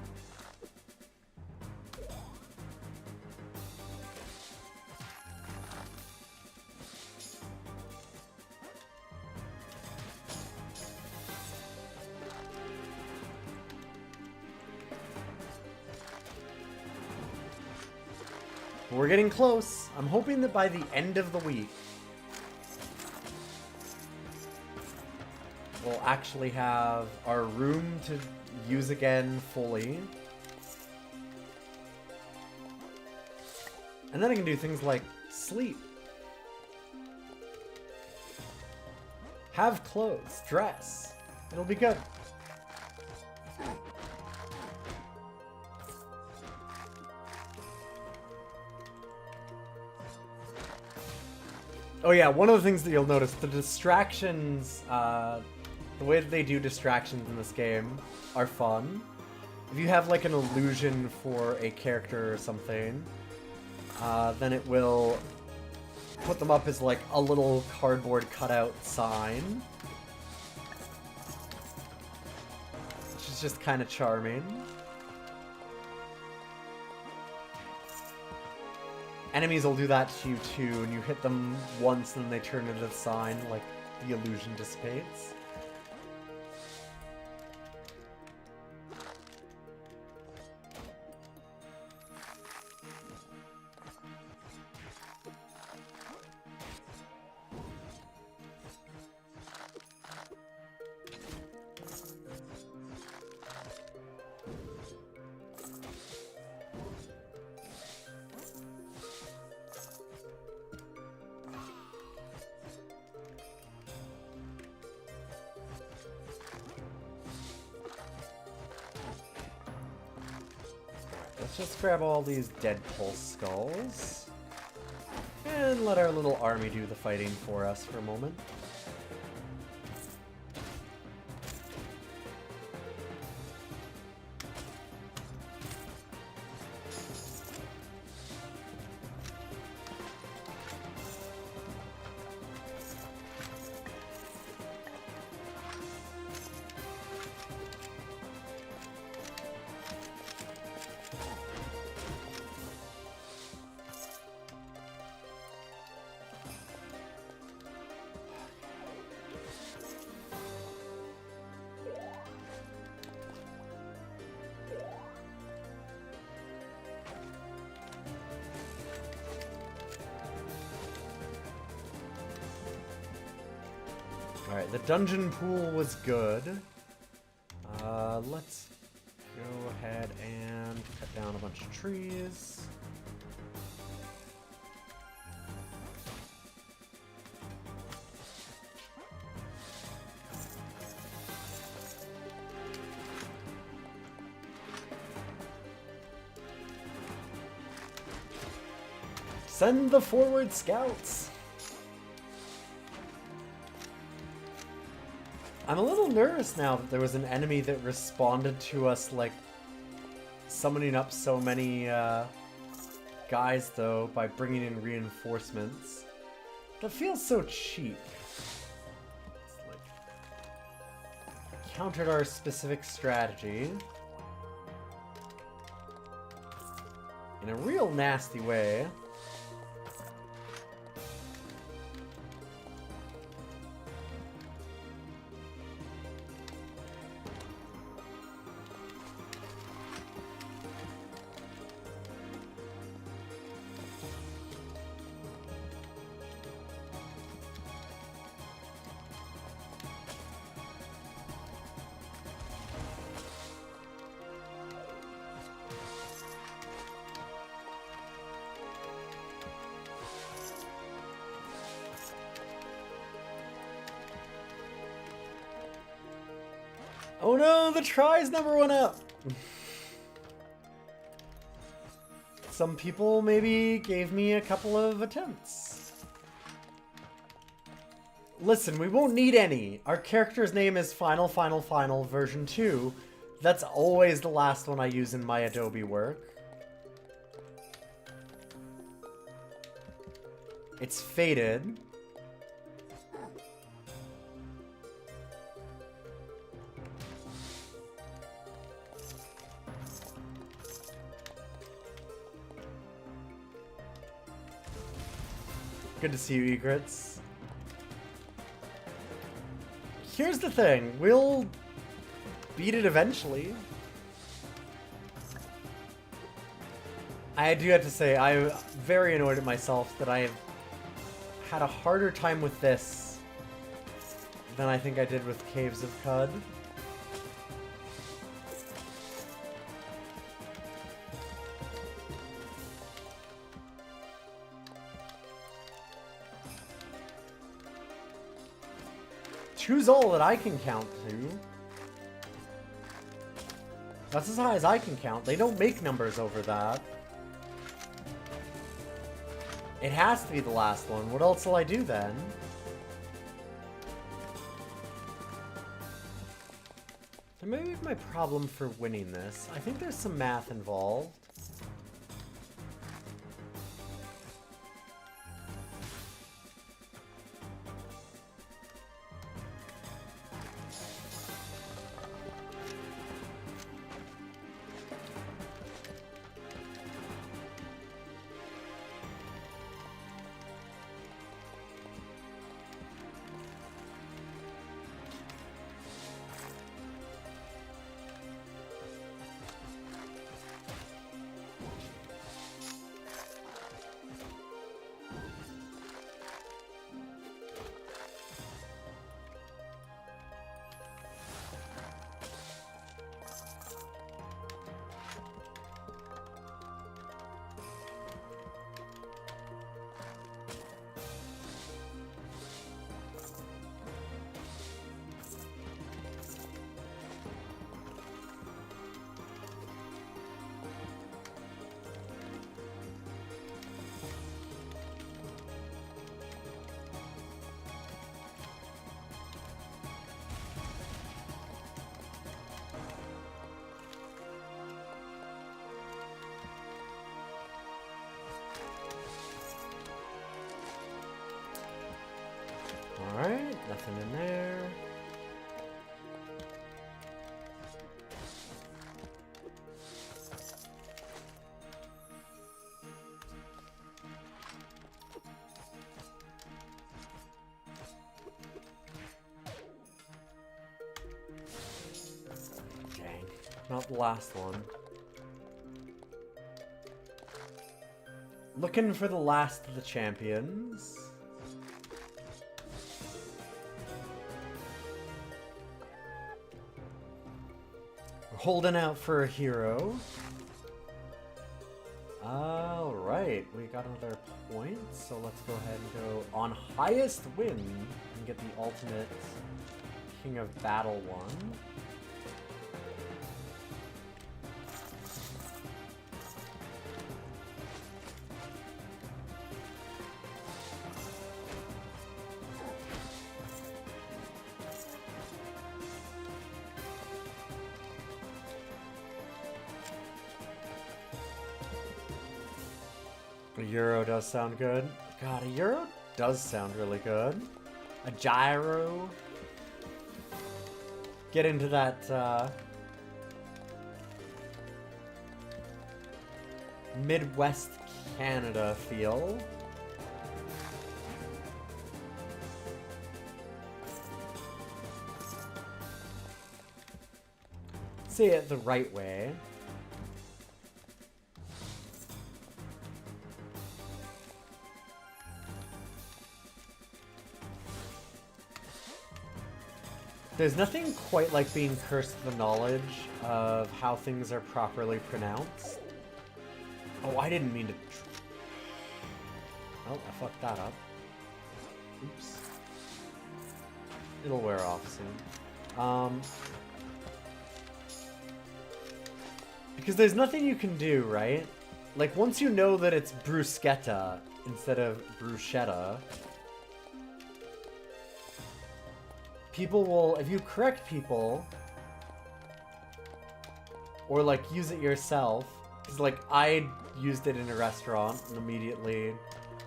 We're getting close. I'm hoping that by the end of the week, we'll actually have our room to use again fully. And then I can do things like sleep, have clothes, dress. It'll be good. Oh yeah, one of the things that you'll notice, the distractions, the way that they do distractions in this game are fun. If you have like an illusion for a character or something, then it will put them up as like a little cardboard cutout sign. Which is just kind of charming. Enemies will do that to you too, and you hit them once and then they turn into the sign, like the illusion dissipates. Let's just grab all these dead pulse skulls and let our little army do the fighting for us for a moment. Alright, the dungeon pool was good. Let's go ahead and cut down a bunch of trees. Send the forward scouts! I'm a little nervous now that there was an enemy that responded to us, like, summoning up so many guys, though, by bringing in reinforcements. That feels so cheap. It's like, countered our specific strategy in a real nasty way. no, the tries never went up. Some people maybe gave me a couple of attempts. Listen, we won't need any. Our character's name is Final version 2. That's always the last one I use in my Adobe work. It's faded. Good to see you, Egrets. Here's the thing, we'll beat it eventually. I do have to say, I'm very annoyed at myself that I've had a harder time with this than I think I did with Caves of Cud. Two's all that I can count to. That's as high as I can count. They don't make numbers over that. It has to be the last one. What else will I do then? So maybe my problem for winning this. I think there's some math involved. Alright, nothing in there. Dang, not the last one. Looking for the last of the champions. Holding out for a hero. Alright, we got another point, so let's go ahead and go on highest win and get the ultimate King of Battle one. A Euro does sound good. God, a Euro does sound really good. A gyro. Get into that, Midwest Canada feel. Say it the right way. There's nothing quite like being cursed with the knowledge of how things are properly pronounced. Oh, I didn't mean to... Oh, I fucked that up. Oops. It'll wear off soon. Because there's nothing you can do, right? Like, once you know that it's bruschetta instead of bruschetta, people will, if you correct people, or, like, use it yourself, because, like, I used it in a restaurant, and immediately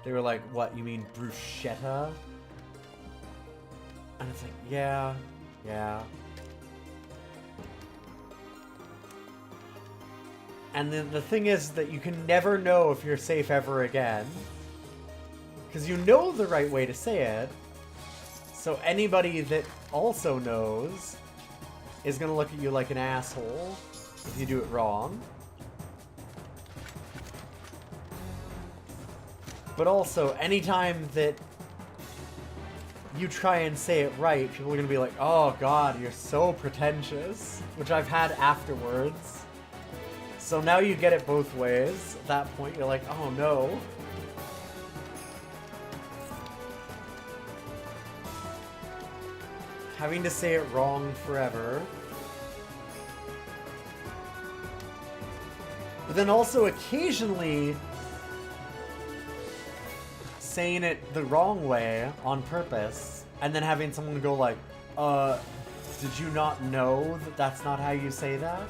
they were like, what, you mean bruschetta? And it's like, yeah. And then the thing is that you can never know if you're safe ever again. Because you know the right way to say it. So anybody that also knows is going to look at you like an asshole if you do it wrong. But also, anytime that you try and say it right, people are going to be like, oh god, you're so pretentious. Which I've had afterwards. So now you get it both ways. At that point, you're like, oh no. Having to say it wrong forever. But then also occasionally saying it the wrong way on purpose, and then having someone go like, did you not know that that's not how you say that?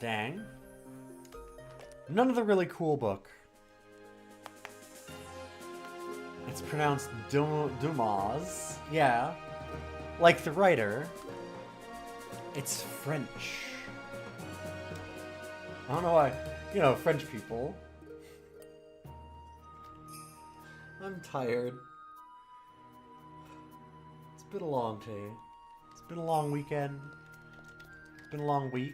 Dang. Another really cool book. It's pronounced Dumas. Yeah. Like the writer. It's French. I don't know why. You know, French people. I'm tired. It's been a long day. It's been a long weekend. It's been a long week.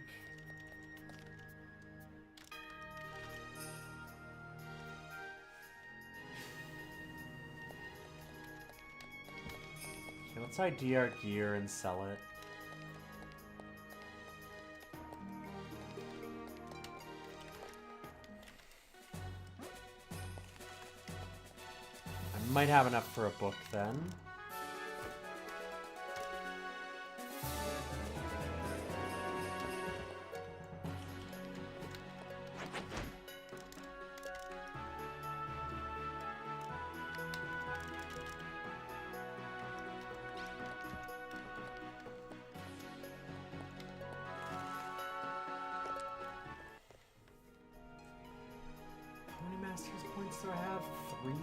Let's ID our gear and sell it. I might have enough for a book then. Do I have 3?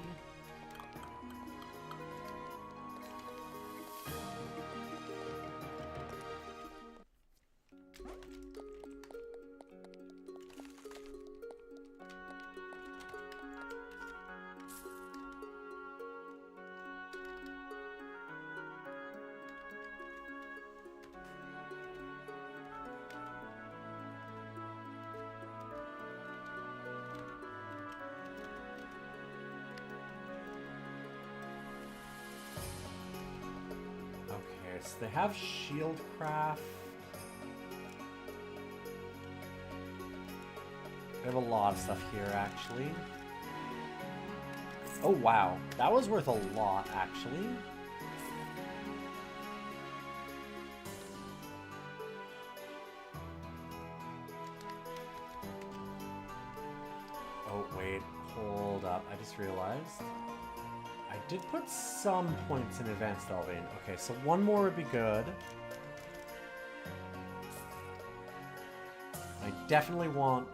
So they have shieldcraft. They have a lot of stuff here, actually. Oh, wow. That was worth a lot, actually. Oh, wait. Hold up. I just realized. I did put some points in advanced delving. Okay, so one more would be good. I definitely want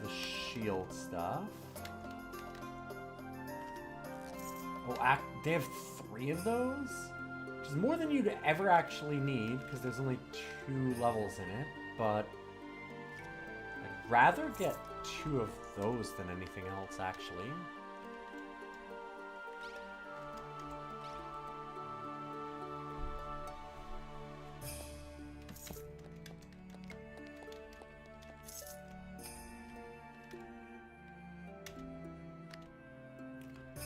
the shield stuff. Oh, they have 3 of those? Which is more than you'd ever actually need, because there's only 2 levels in it, but I'd rather get 2 of those than anything else, actually.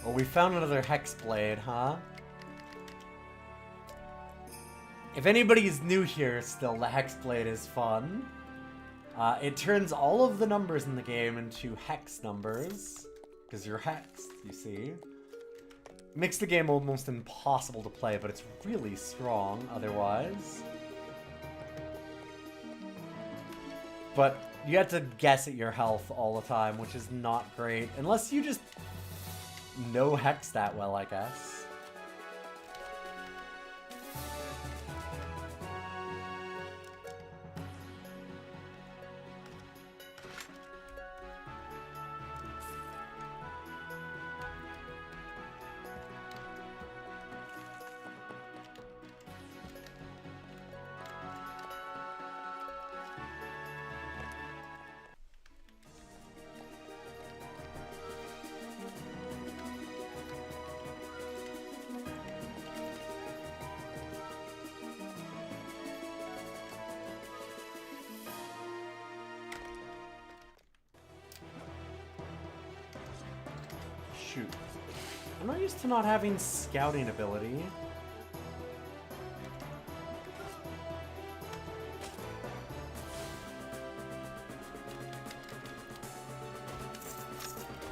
Oh, we found another hex blade, huh? If anybody is new here still, the hex blade is fun. It turns all of the numbers in the game into hex numbers, because you're hexed, you see. Makes the game almost impossible to play, but it's really strong otherwise. But you have to guess at your health all the time, which is not great, unless you just know hex that well, I guess. Shoot. I'm not used to not having scouting ability.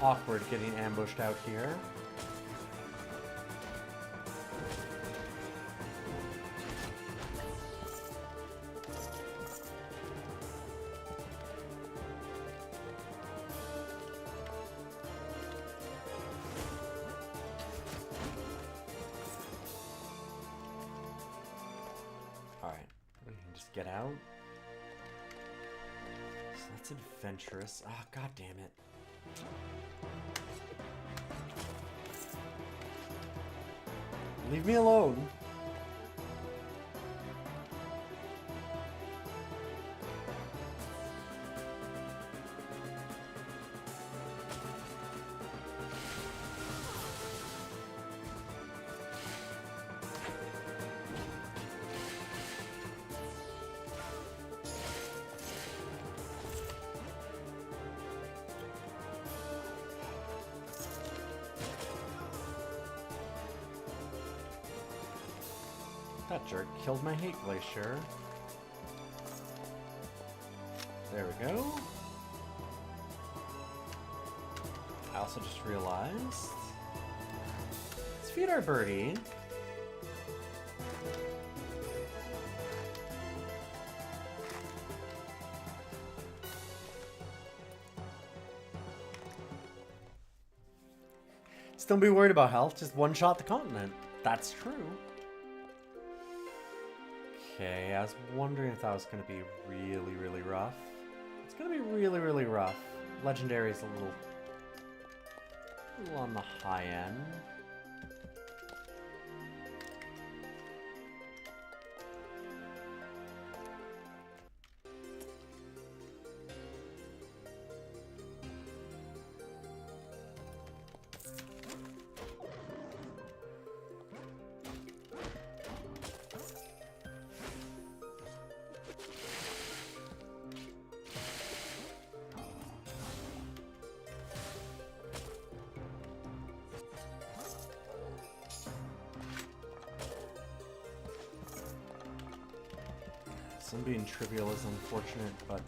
Awkward getting ambushed out here. Get out. So that's adventurous. Ah, oh, god damn it. Leave me alone. That jerk killed my hate glacier. There we go. I also just realized. Let's feed our birdie. Just don't be worried about health, just one-shot the continent. That's true. Okay, I was wondering if that was going to be really, really rough. It's going to be really, really rough. Legendary is a little on the high end. Some being trivial is unfortunate, but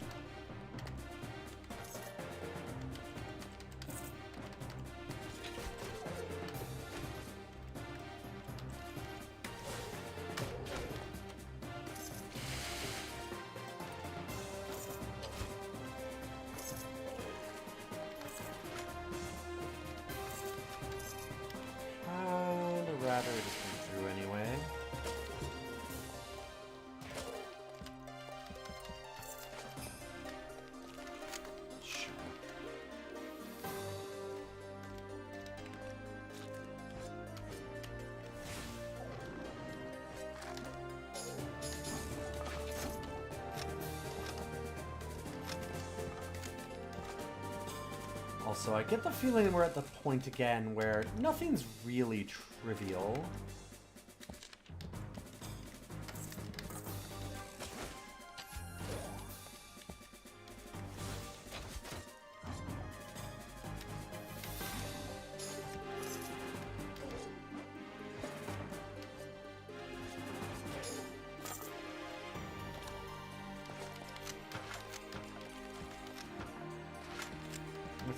I'd rather just come through anyway. Also, I get the feeling we're at the point again where nothing's really trivial.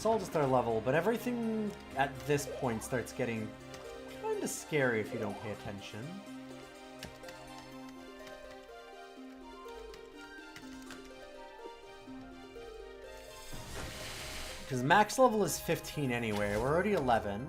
it's all just their level, but everything at this point starts getting kind of scary if you don't pay attention. Because max level is 15 anyway, we're already 11.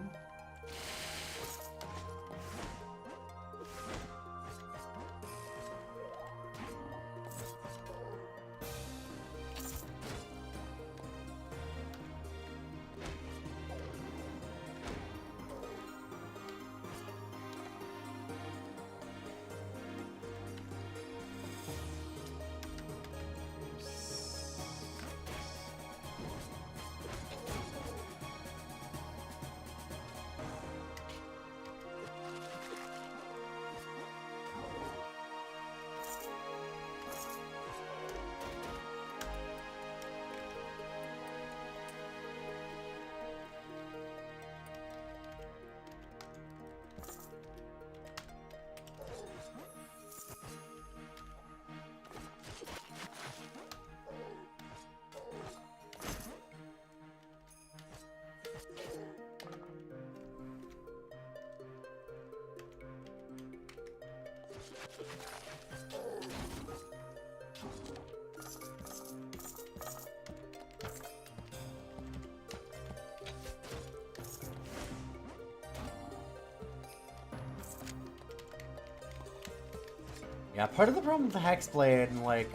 Yeah, part of the problem with the Hexblade, and like,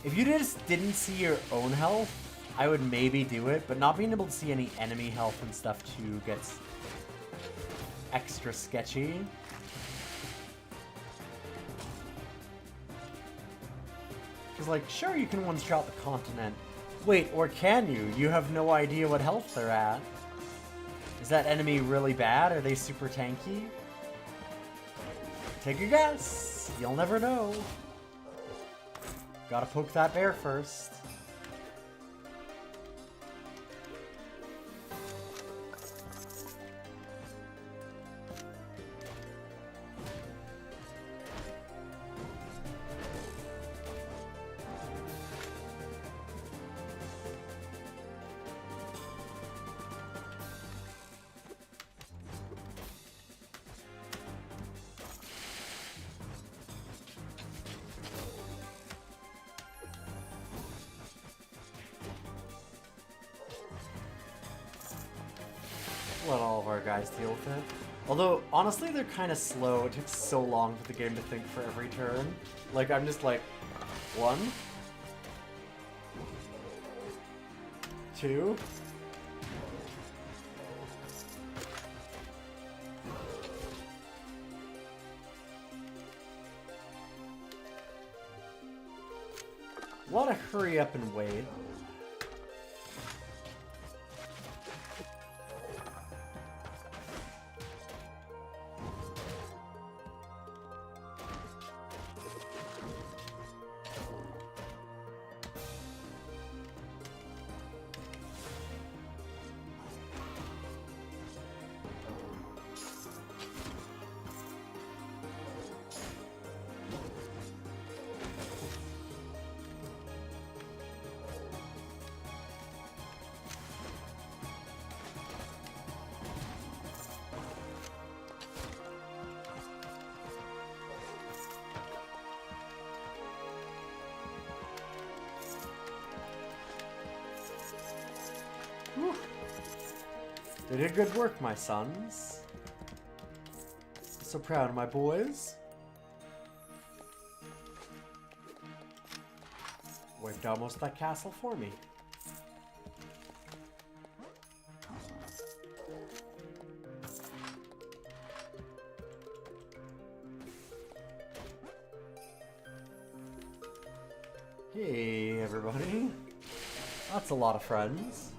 if you just didn't see your own health, I would maybe do it, but not being able to see any enemy health and stuff too gets extra sketchy. Because, like, sure, you can one-shot the continent. Wait, or can you? You have no idea what health they're at. Is that enemy really bad? Are they super tanky? Take a guess. You'll never know. Gotta poke that bear first. Let all of our guys deal with it. Although, honestly, they're kind of slow. It takes so long for the game to think for every turn. Like, I'm just like, 1, 2. A lot of hurry up and wait. Whew. They did good work, my sons. So proud of my boys. Wiped out most of that castle for me. Hey, everybody. That's a lot of friends.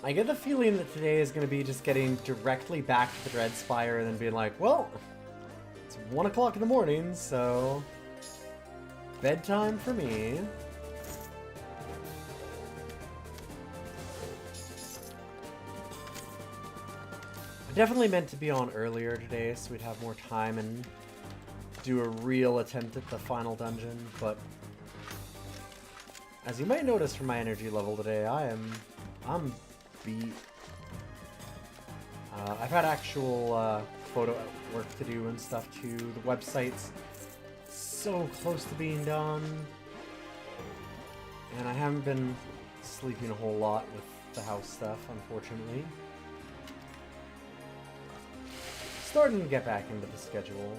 I get the feeling that today is going to be just getting directly back to the Dread Spire and then being like, well, it's 1 o'clock in the morning, so bedtime for me. I definitely meant to be on earlier today so we'd have more time and do a real attempt at the final dungeon, but as you might notice from my energy level today, I'm beat. I've had actual photo work to do and stuff too. The website's so close to being done, and I haven't been sleeping a whole lot with the house stuff, unfortunately. Starting to get back into the schedule.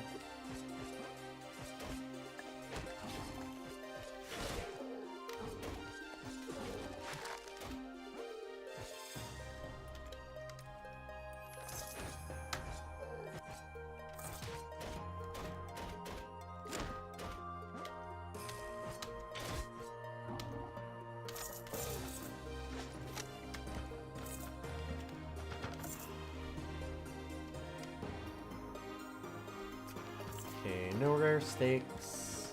Okay, no rare stakes.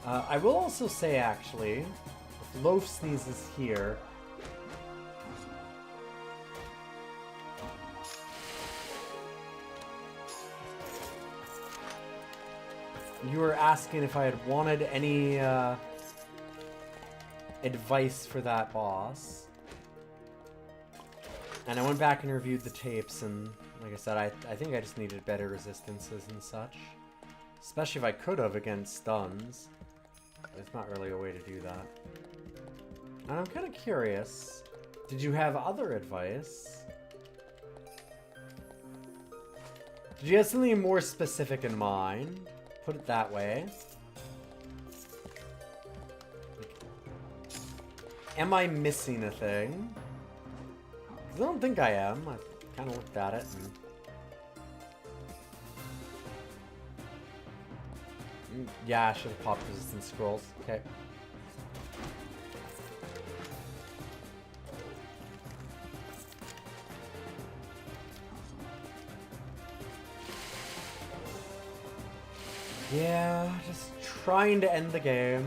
I will also say, actually, if Loaf sneezes here, you were asking if I had wanted any advice for that boss. And I went back and reviewed the tapes, and like I said, I think I just needed better resistances and such. Especially if I could have against stuns. There's not really a way to do that. And I'm kind of curious, did you have other advice? Did you have something more specific in mind? Put it that way. Am I missing a thing? I don't think I am. I kind of looked at it and... Yeah, I should have popped resistance scrolls. Okay. Yeah, just trying to end the game.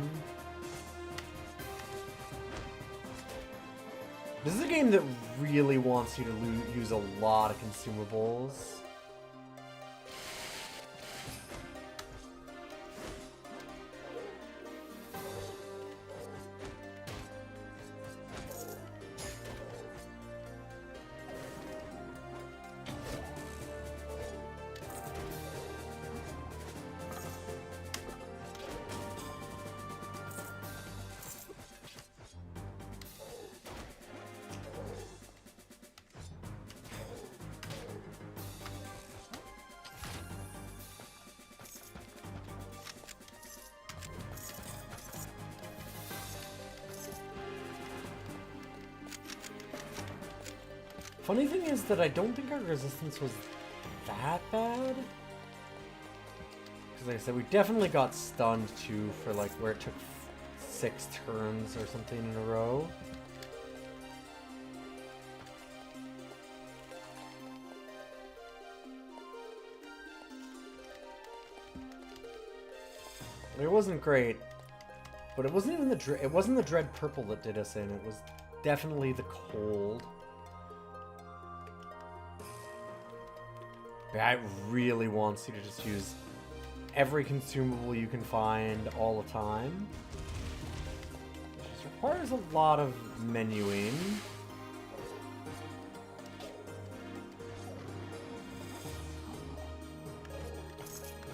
This is a game that really wants you to use a lot of consumables. Funny thing is that I don't think our resistance was that bad. Because like I said, we definitely got stunned too for like where it took 6 turns or something in a row. It wasn't great, but it wasn't even it wasn't the Dread Purple that did us in. It was definitely the cold. Yeah, it really wants you to just use every consumable you can find all the time. It just requires a lot of menuing.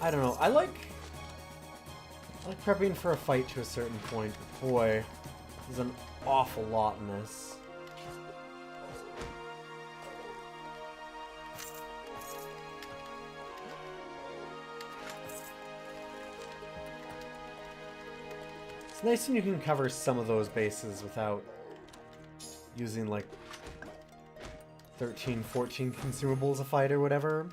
I don't know. I like prepping for a fight to a certain point, but boy, there's an awful lot in this. It's nice when you can cover some of those bases without using like 13, 14 consumables a fight or whatever.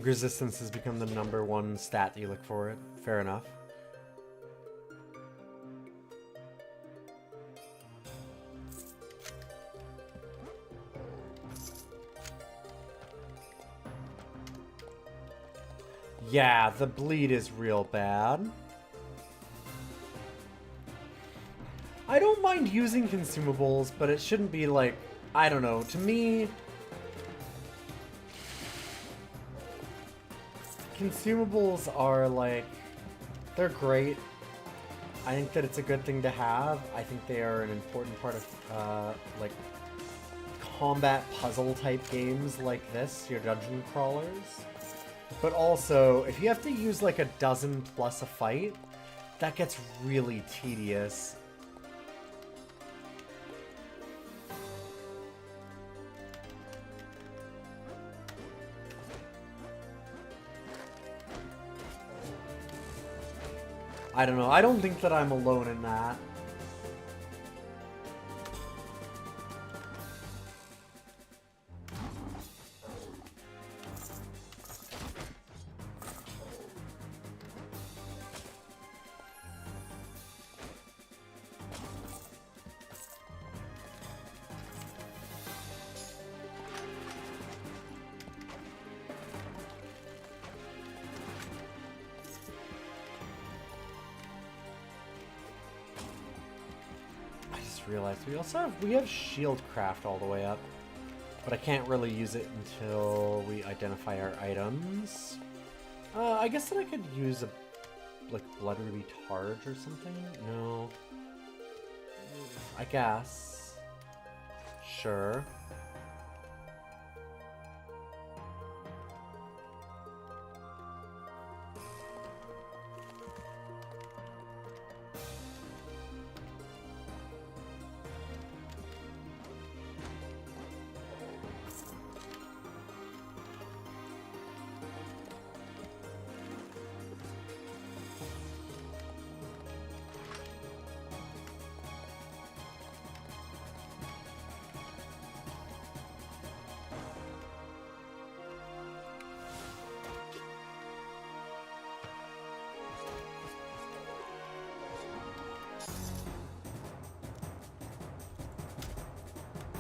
resistance has become the #1 stat that you look for it. Fair enough. Yeah, the bleed is real bad. I don't mind using consumables, but it shouldn't be like, I don't know, to me, consumables are like, they're great. I think that it's a good thing to have. I think they are an important part of, like, combat puzzle type games like this, your dungeon crawlers. But also, if you have to use like a dozen plus a fight, that gets really tedious. I don't know. I don't think that I'm alone in that. Realized we have shield craft all the way up, but I can't really use it until we identify our items. I guess that I could use a like blood ruby targe or something. No, I guess. Sure.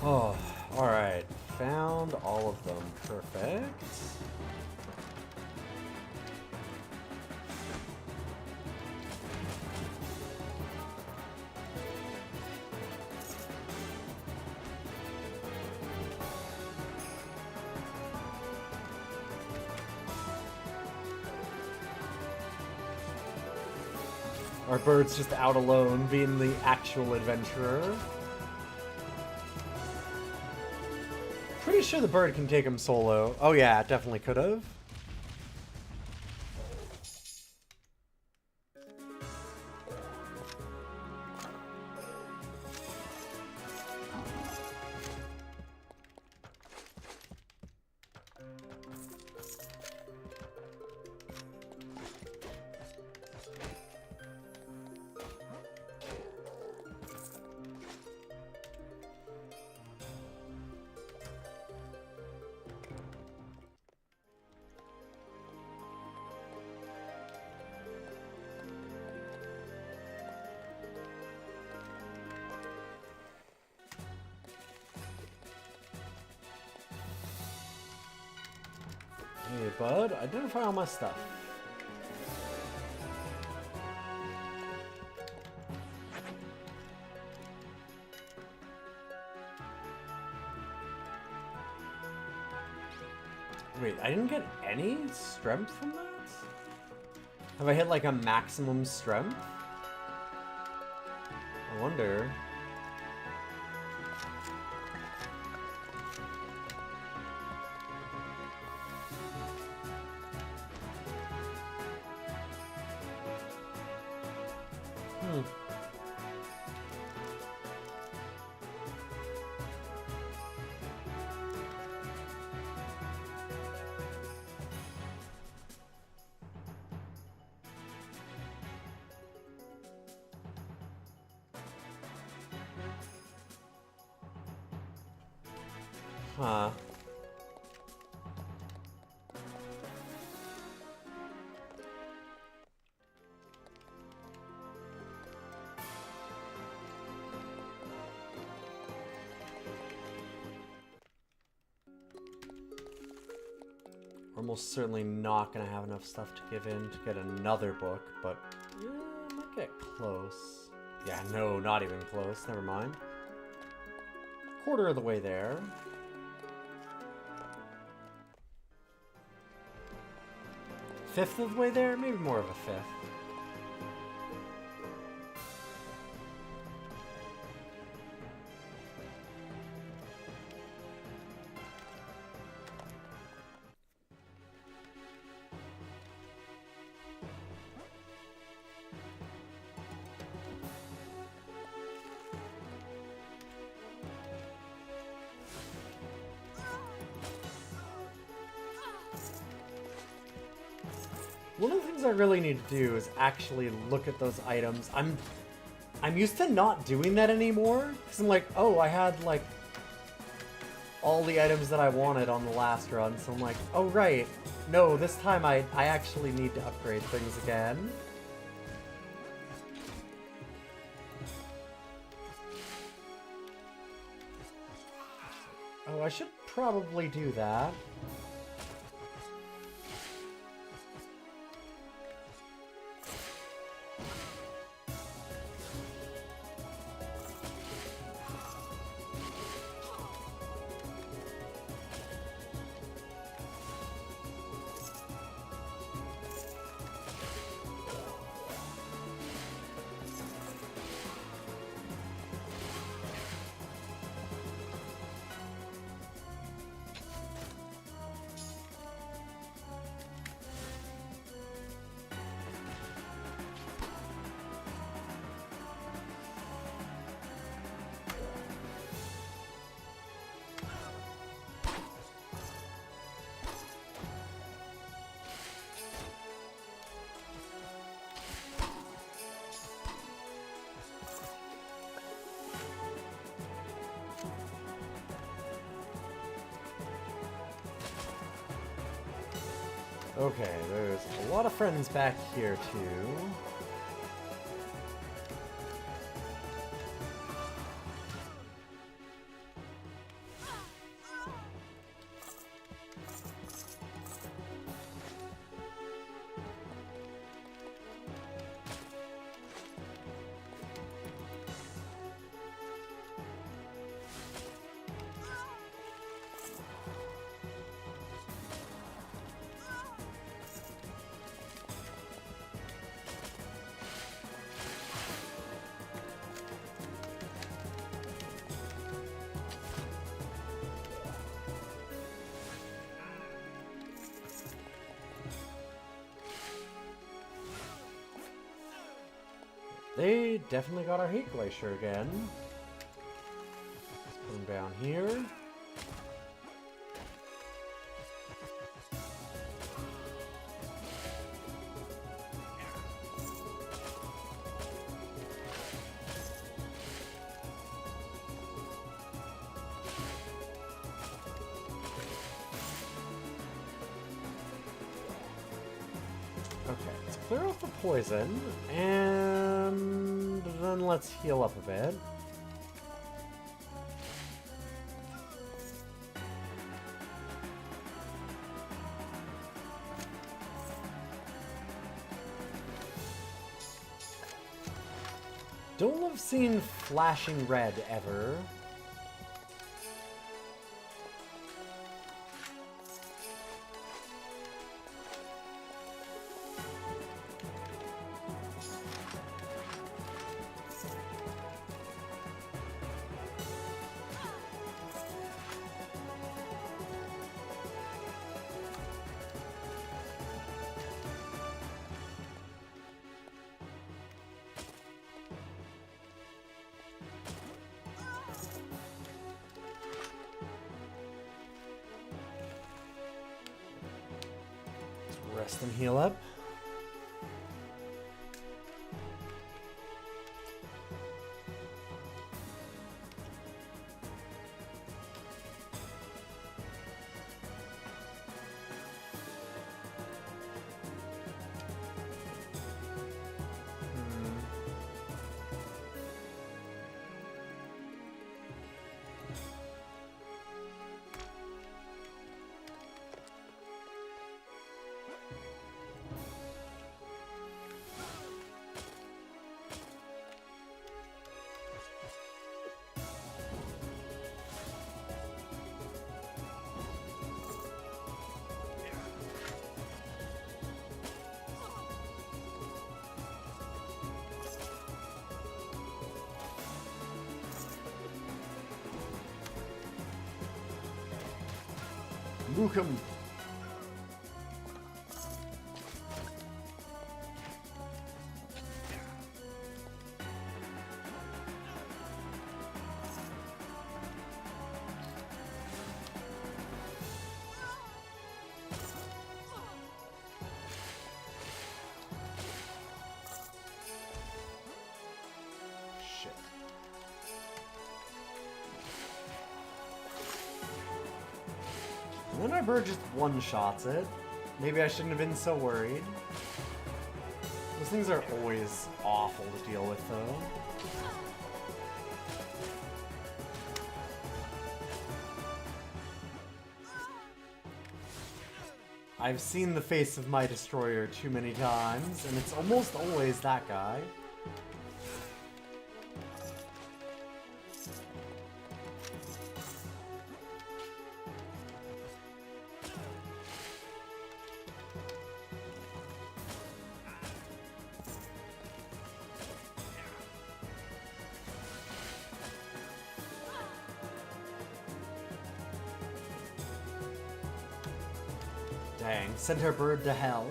Oh, alright. Found all of them. Perfect. Our bird's just out alone, being the actual adventurer. Pretty sure the bird can take him solo. Oh yeah, it definitely could have. Hey, bud, identify all my stuff. Wait, I didn't get any strength from that? Have I hit like a maximum strength? I wonder. Huh. almost certainly not going to have enough stuff to give in to get another book, but yeah, I might get close. Yeah, no, not even close. Never mind. Quarter of the way there. Fifth of the way there? Maybe more of a fifth. One of the things I really need to do is actually look at those items. I'm used to not doing that anymore, because I'm like, oh, I had, like, all the items that I wanted on the last run, so I'm like, oh, right. No, this time I actually need to upgrade things again. Oh, I should probably do that. Okay, there's a lot of friends back here, too. They definitely got our Hate Glacier again. Let's put them down here. Okay, let's clear off the poison, and then let's heal up a bit. Don't love seeing flashing red ever. Rest and heal up. Mook 'em. And then my bird just one-shots it. Maybe I shouldn't have been so worried. Those things are always awful to deal with, though. I've seen the face of my destroyer too many times, and it's almost always that guy. Dang, send her bird to hell.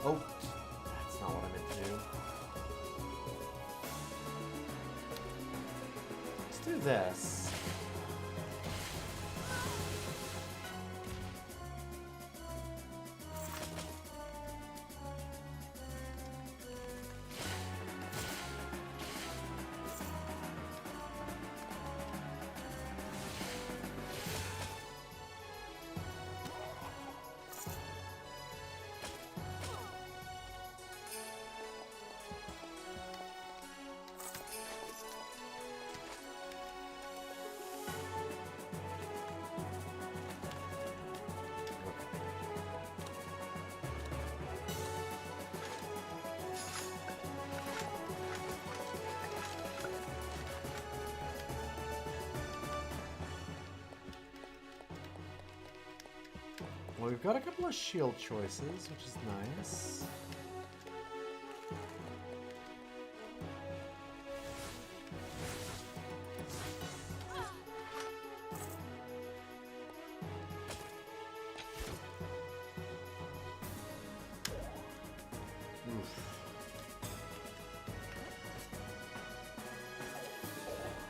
Oh, that's not what I meant to do. Let's do this. Well, we've got a couple of shield choices, which is nice. Oof.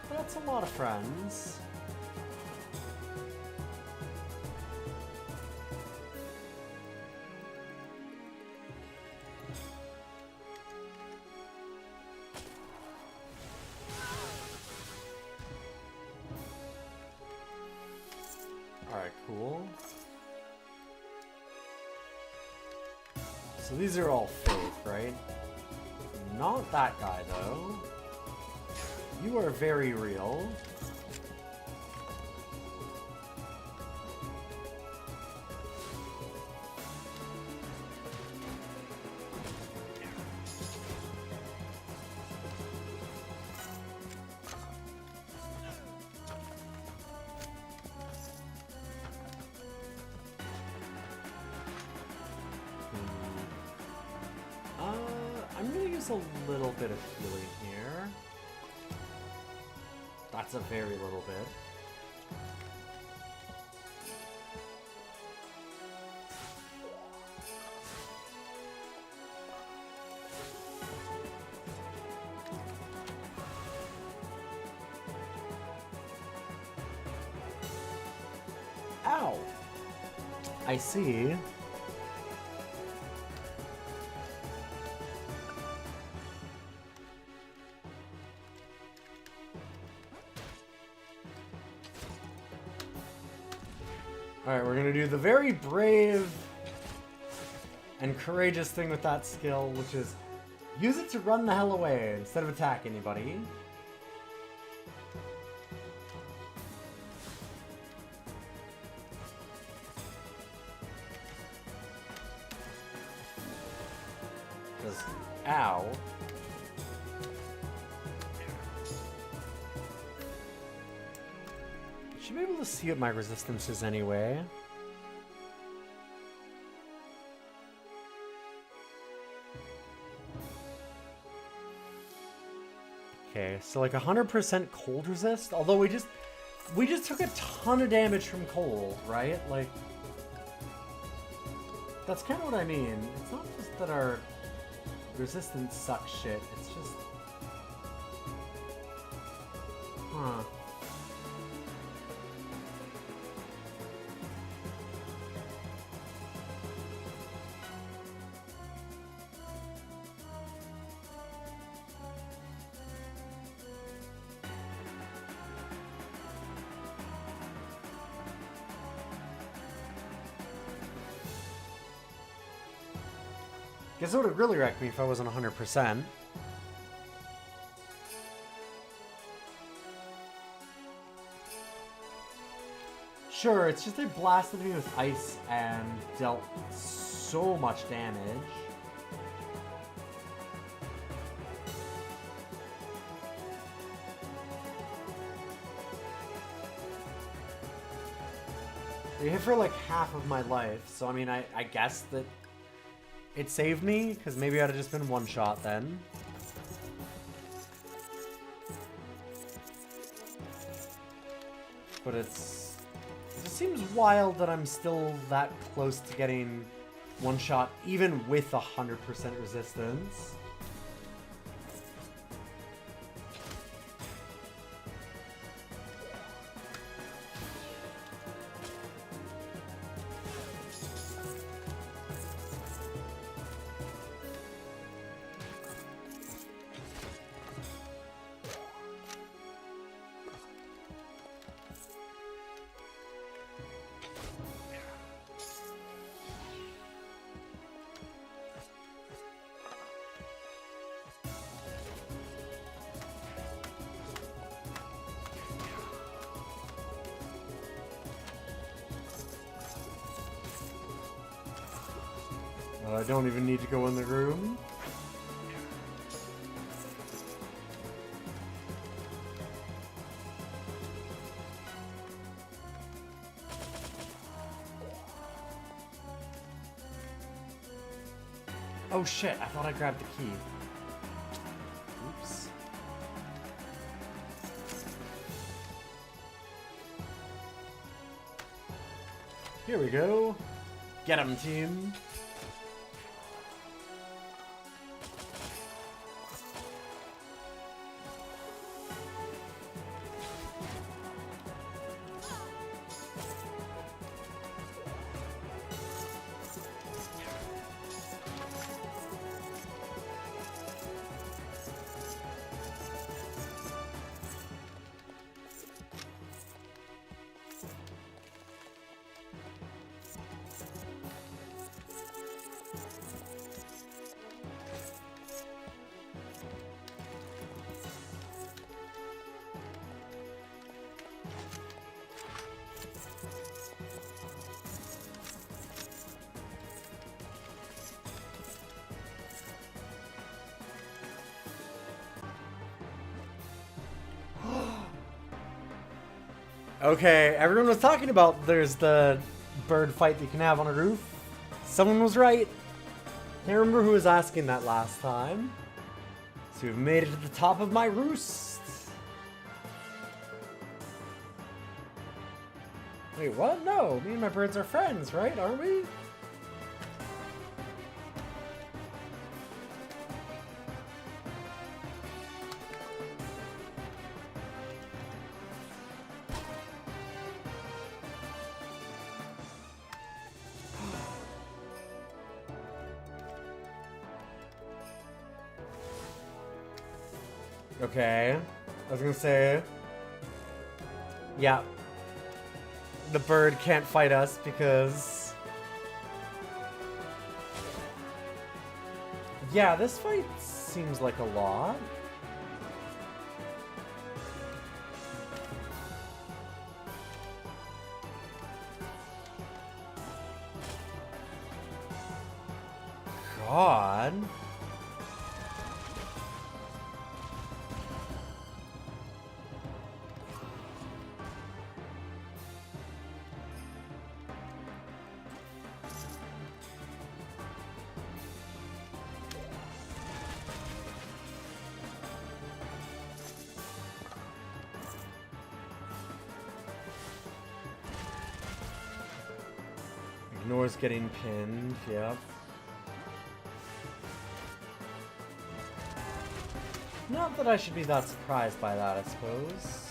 That's a lot of friends. Alright, cool. So these are all fake, right? Not that guy, though. You are very real. I'm gonna use a little bit of healing here. That's a very little bit. Ow! I see. Alright, we're gonna do the very brave and courageous thing with that skill, which is use it to run the hell away instead of attack anybody. Because, ow. Should be able to see what my resistance is anyway. Okay, so like 100% cold resist, although we just took a ton of damage from cold, right? Like, that's kind of what I mean. It's not just that our resistance sucks shit, it's just... Huh. Guess it would have really wrecked me if I wasn't 100%. Sure, it's just they blasted me with ice and dealt so much damage. They hit for like half of my life, so I mean, I guess that it saved me, because maybe I'd have just been one shot then. But it just seems wild that I'm still that close to getting one shot, even with 100% resistance. I don't even need to go in the room. Oh shit, I thought I grabbed the key. Oops. Here we go. Get 'em, team. Okay, everyone was talking about there's the bird fight that you can have on a roof. Someone was right. Can't remember who was asking that last time. So we've made it to the top of my roost. Wait, what? No, me and my birds are friends, right? Aren't we? Okay, I was gonna say, yeah, the bird can't fight us because, yeah, this fight seems like a lot. God. Ignores getting pinned, yep. Not that I should be that surprised by that, I suppose.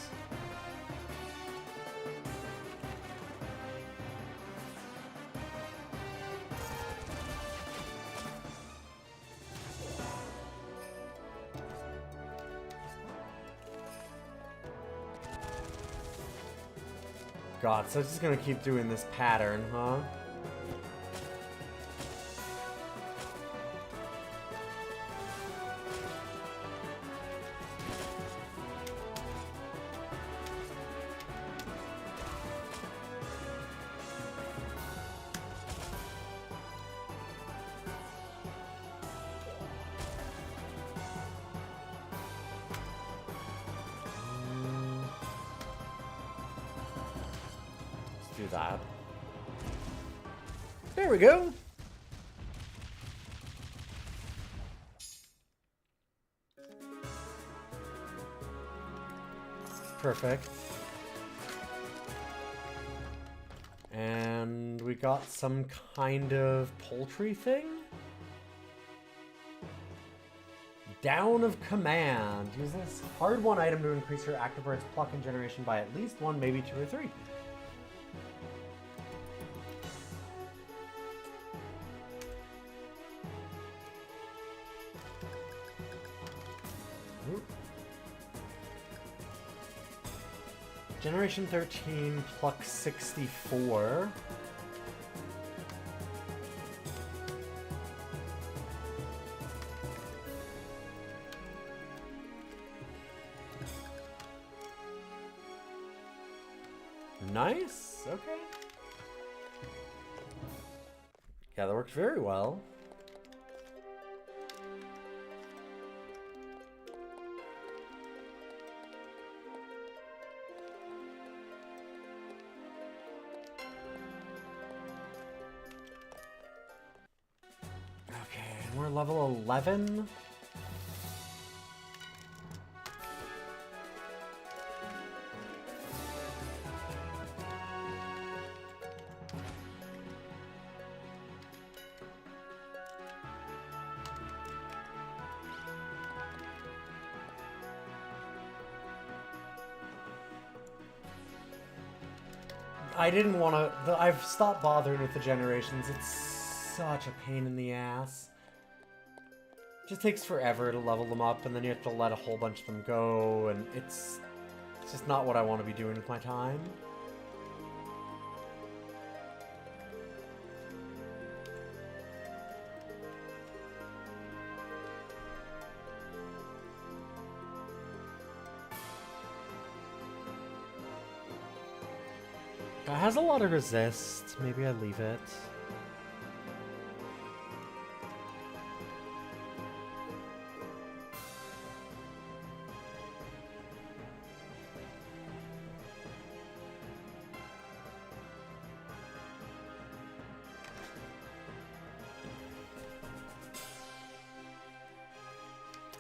God, so it's just gonna keep doing this pattern, huh? Do that. There we go. Perfect. And we got some kind of poultry thing? Down of Command. Use this hard-won item to increase your active bird's pluck and generation by at least 1, maybe 2 or 3. Generation 13, pluck 64. Nice, okay. Yeah, that worked very well. We're level 11. I didn't want to... I've stopped bothering with the generations. It's such a pain in the ass. It just takes forever to level them up, and then you have to let a whole bunch of them go, and it's just not what I want to be doing with my time. It has a lot of resist. Maybe I leave it.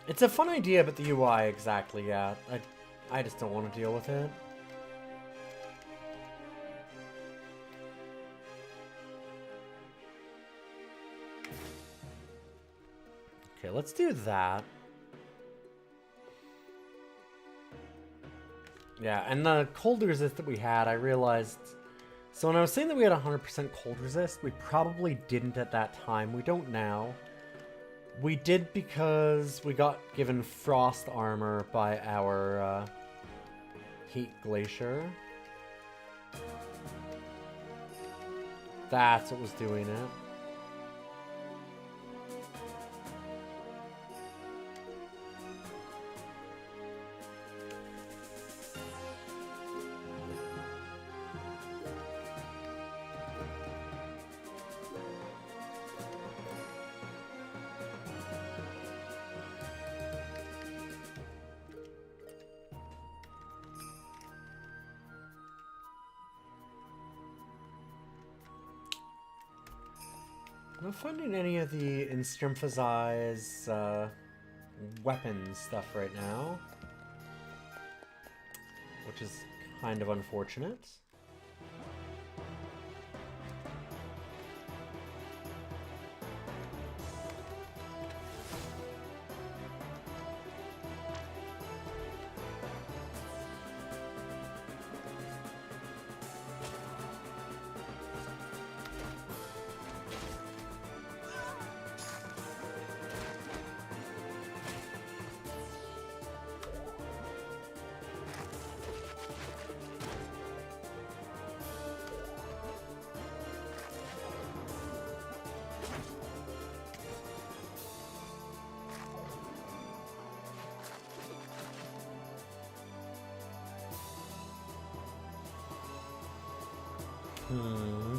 It's a fun idea, but the UI exactly, yeah. I just don't want to deal with it. Okay, let's do that. Yeah, and the cold resist that we had, I realized... So when I was saying that we had 100% cold resist, we probably didn't at that time. We don't now. We did because we got given frost armor by our heat glacier. That's what was doing it. I'm not finding any of the Instrumphasize weapon stuff right now, which is kind of unfortunate. Hmm.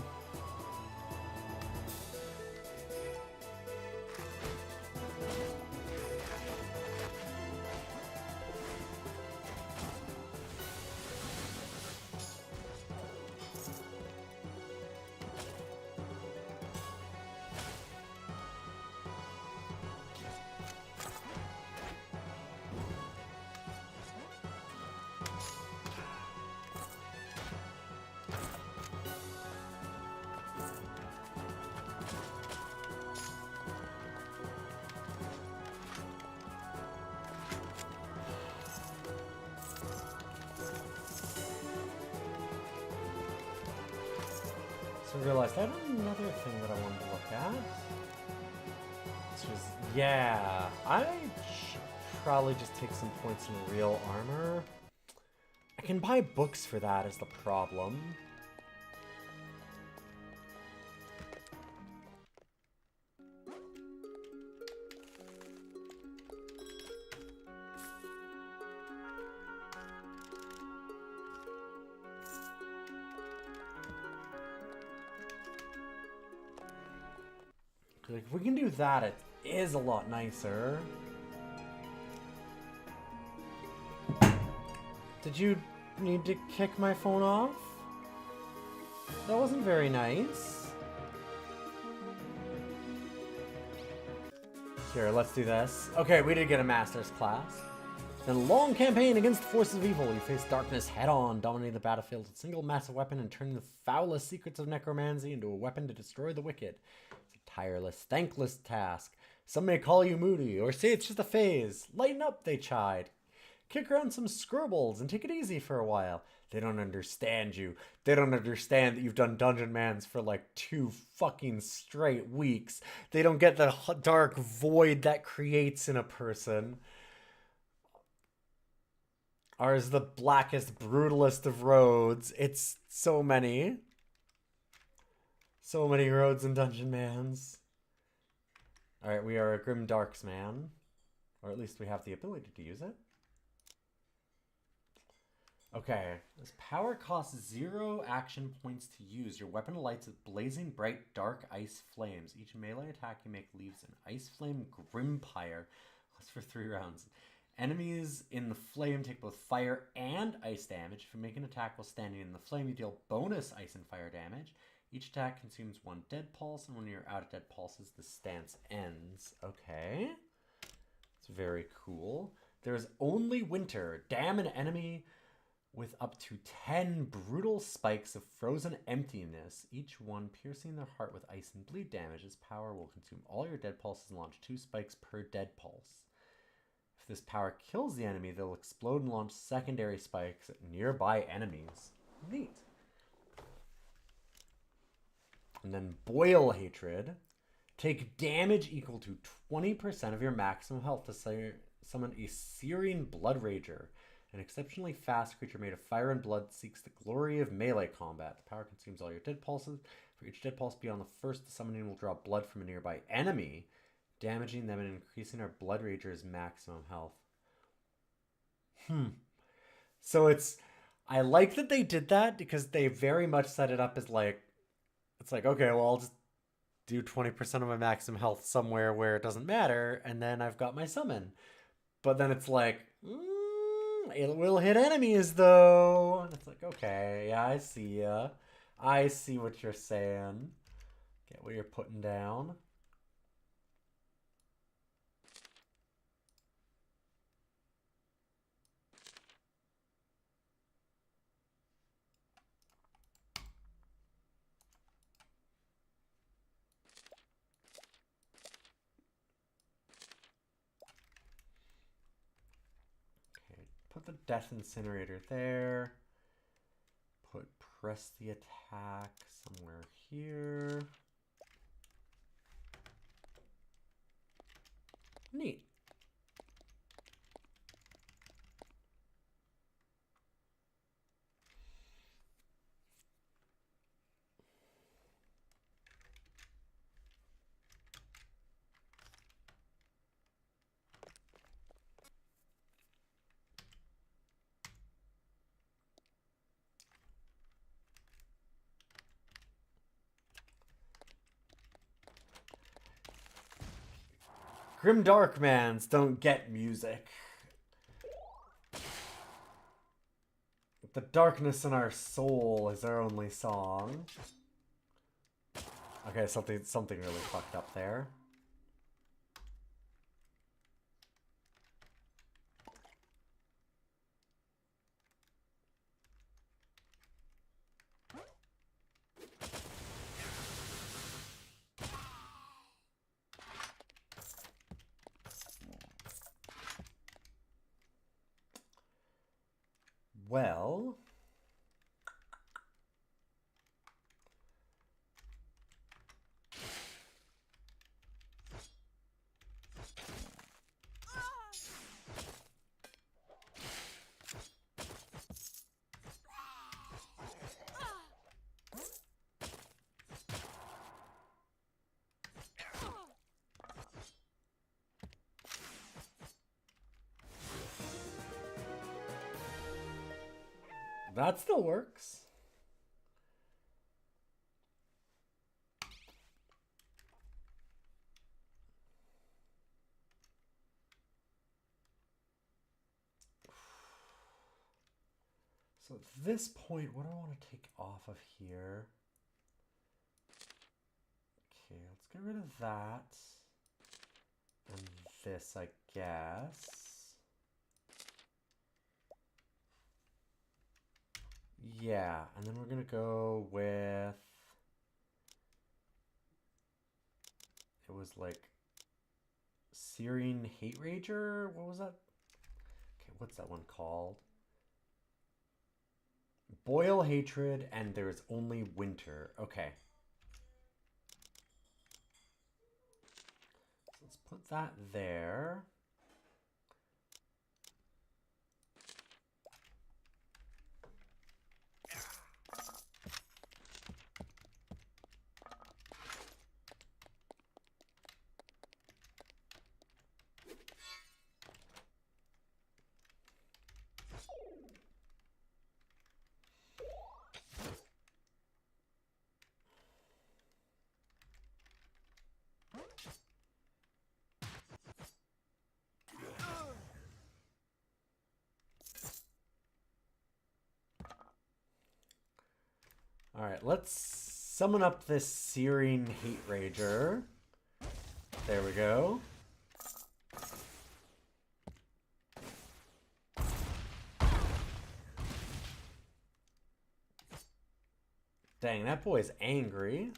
So I realized I had another thing that I wanted to look at. Which is, yeah, I should probably just take some points in real armor. I can buy books for that is the problem. Like, if we can do that, it is a lot nicer. Did you need to kick my phone off? That wasn't very nice. Here, let's do this. Okay, we did get a master's class. In a long campaign against the forces of evil, you face darkness head-on, dominating the battlefield with a single massive weapon and turning the foulest secrets of necromancy into a weapon to destroy the wicked. It's a tireless, thankless task. Some may call you moody, or say it's just a phase. Lighten up, they chide. Kick around some scribbles and take it easy for a while. They don't understand you. They don't understand that you've done Dungeon Mans for like 2 fucking straight weeks. They don't get the dark void that creates in a person. Ours the blackest, brutalest of roads. It's so many. So many roads in Dungeon Mans. Alright, we are a Grim Darks man. Or at least we have the ability to use it. Okay, this power costs 0 action points to use. Your weapon lights with blazing bright dark ice flames. Each melee attack you make leaves an ice flame grimpire. Lasts for 3 rounds. Enemies in the flame take both fire and ice damage. If you make an attack while standing in the flame, you deal bonus ice and fire damage. Each attack consumes 1 dead pulse, and when you're out of dead pulses, the stance ends. Okay. It's very cool. There's only winter. Damn an enemy with up to 10 brutal spikes of frozen emptiness, each one piercing their heart with ice and bleed damage. This power will consume all your dead pulses and launch 2 spikes per dead pulse. If this power kills the enemy, they'll explode and launch secondary spikes at nearby enemies. Neat. And then Boil Hatred. Take damage equal to 20% of your maximum health to summon a Searing Blood Rager. An exceptionally fast creature made of fire and blood seeks the glory of melee combat. The power consumes all your dead pulses. For each dead pulse beyond the first, the summoning will draw blood from a nearby enemy, damaging them and increasing our Blood Rager's maximum health. So it's... I like that they did that because they very much set it up as like... It's like, okay, well, I'll just do 20% of my maximum health somewhere where it doesn't matter, and then I've got my summon. But then it's like... it will hit enemies, though. And it's like, okay, yeah, I see ya. I see what you're saying. Get what you're putting down. Put the Death Incinerator there. Press the attack somewhere here. Neat. Grim Darkmans don't get music. The darkness in our soul is our only song. Okay, something really fucked up there. Well, that still works. So at this point, what do I want to take off of here? Okay, let's get rid of that. And this, I guess. Yeah, and then we're gonna go with... It was like... Syrian Hate Rager? What was that? Okay, what's that one called? Boil Hatred, and there's only winter. Okay. So let's put that there. Alright, let's summon up this Syrian Hate Rager. There we go. Dang, that boy's angry.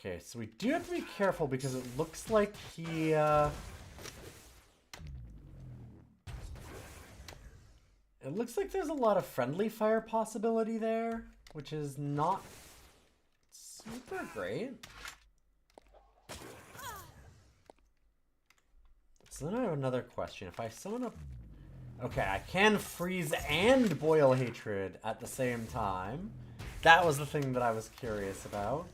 Okay, so we do have to be careful because it looks like he, it looks like there's a lot of friendly fire possibility there, which is not super great. So then I have another question. If I summon up... Okay, I can freeze and boil hatred at the same time. That was the thing that I was curious about.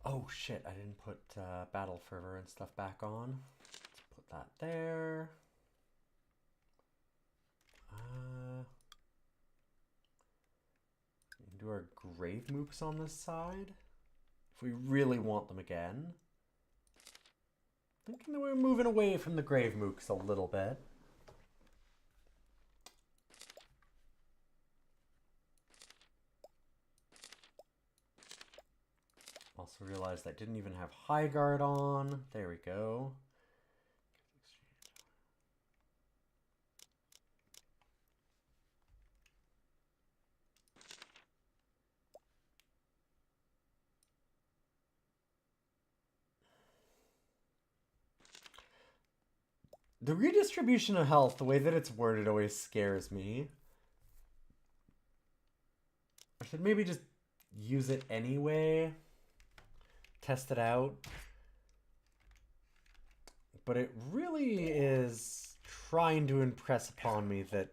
Oh shit, I didn't put Battle Fervor and stuff back on. Let's put that there. We can do our Grave Mooks on this side. If we really want them again. Thinking that we're moving away from the Grave Mooks a little bit. Also realized I didn't even have High Guard on. There we go. The redistribution of health, the way that it's worded, always scares me. I should maybe just use it anyway. Test it out. But it really is trying to impress upon me that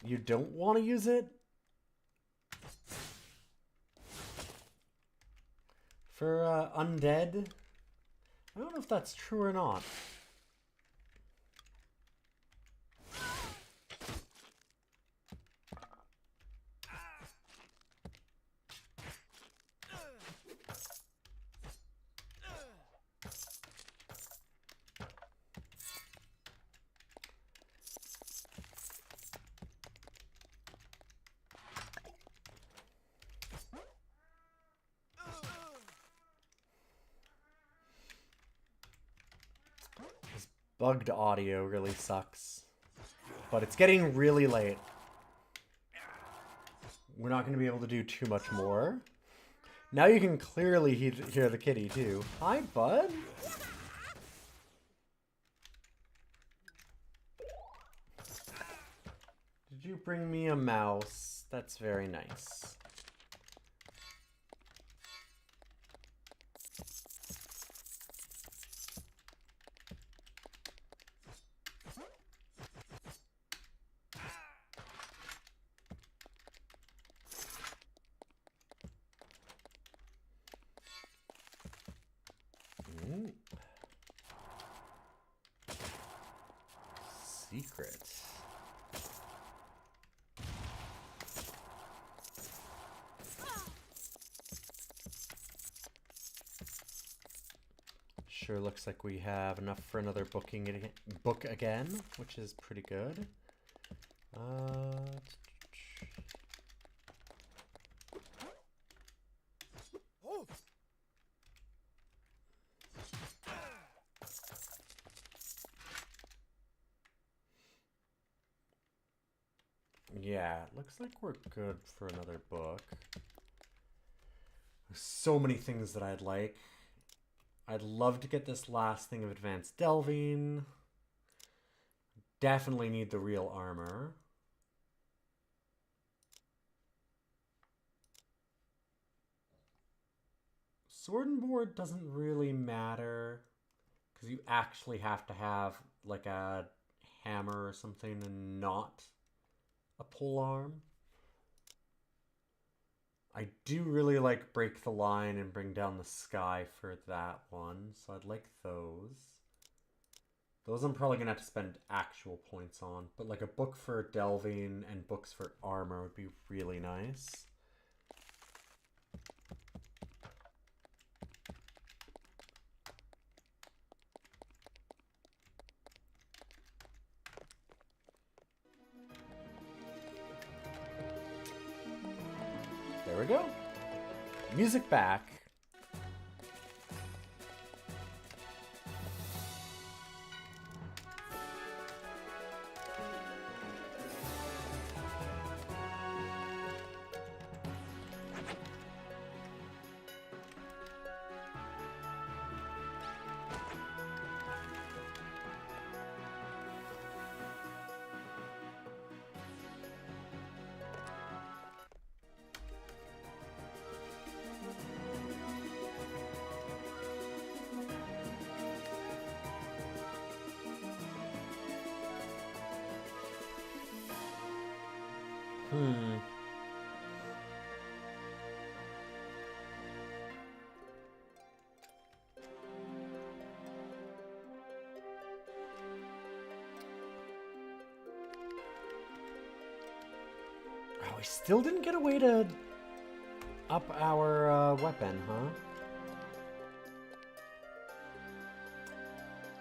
you don't want to use it. For undead, I don't know if that's true or not. Bugged audio really sucks. But it's getting really late. We're not going to be able to do too much more. Now you can clearly hear the kitty too. Hi, bud. Did you bring me a mouse? That's very nice. Secret. Sure looks like we have enough for another book again, which is pretty good. Yeah, it looks like we're good for another book. There's so many things that I'd like. I'd love to get this last thing of advanced delving. Definitely need the real armor. Sword and board doesn't really matter because you actually have to have like a hammer or something and not a pole arm. I do really like Break the Line and Bring Down the Sky for that one, so I'd like those. Those I'm probably gonna have to spend actual points on, but like a book for delving and books for armor would be really nice. There we go. Music back. Oh, we still didn't get a way to up our weapon, huh?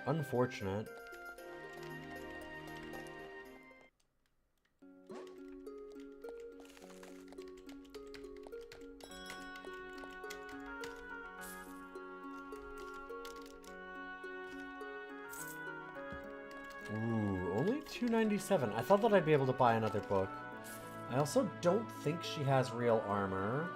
Unfortunate. Ooh, only $2.97. I thought that I'd be able to buy another book. I also don't think she has real armor.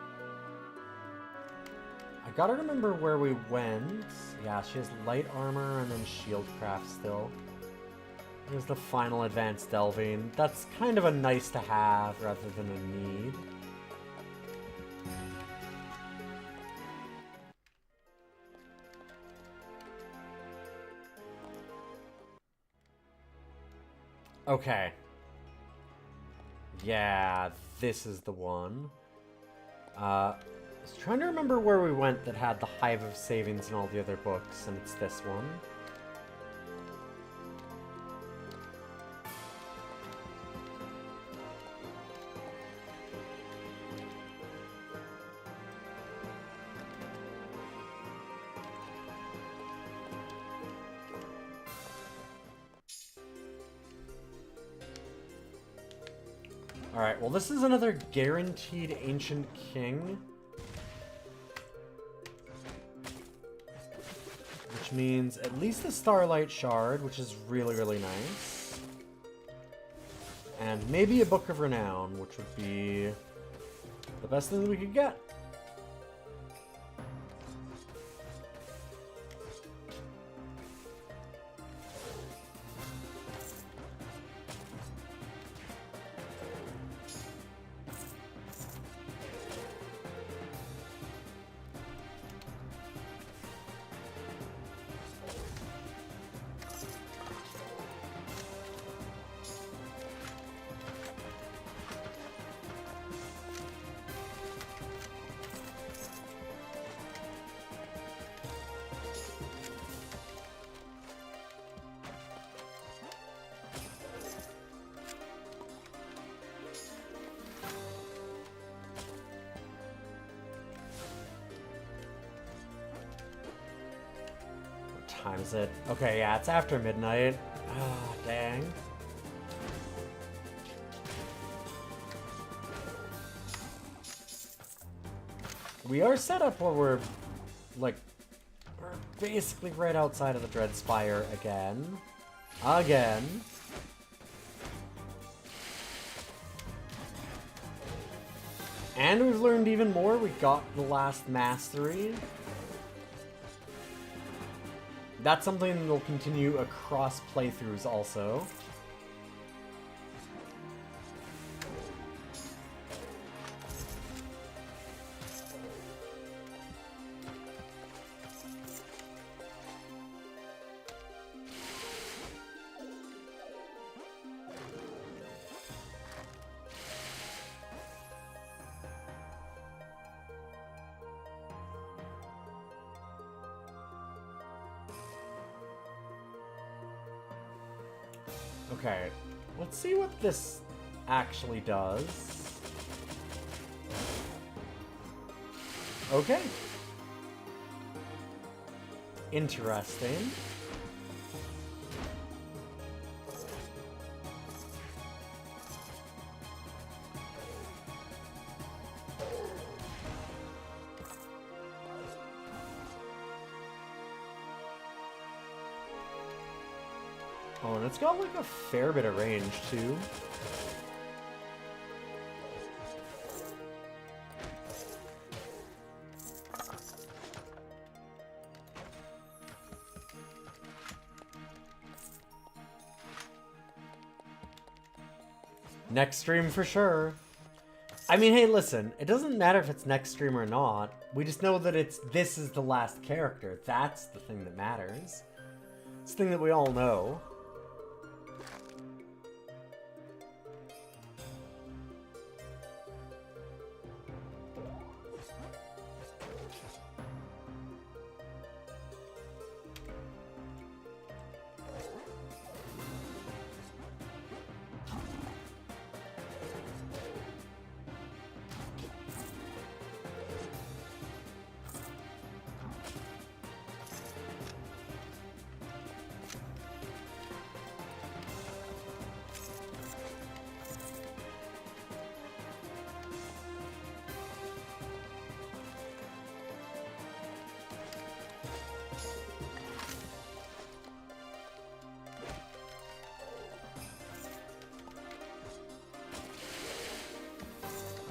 I gotta remember where we went. Yeah, she has light armor and then shieldcraft still. Here's the final advanced delving. That's kind of a nice to have rather than a need. Okay. Yeah, this is the one. I was trying to remember where we went that had the Hive of Savings and all the other books, and it's this one. Alright, well this is another guaranteed Ancient King. Which means at least the Starlight Shard, which is really, really nice. And maybe a Book of Renown, which would be the best thing that we could get. Time is it? Okay, yeah, it's after midnight. Ah, dang. We are set up where we're basically right outside of the Dread Spire again. Again. And we've learned even more. We got the last mastery. That's something that will continue across playthroughs also. Okay, let's see what this actually does. Okay. Interesting. Oh, and it's got like a fair bit of range too. Next stream for sure. I mean, hey, listen, it doesn't matter if it's next stream or not. We just know that this is the last character. That's the thing that matters. It's the thing that we all know.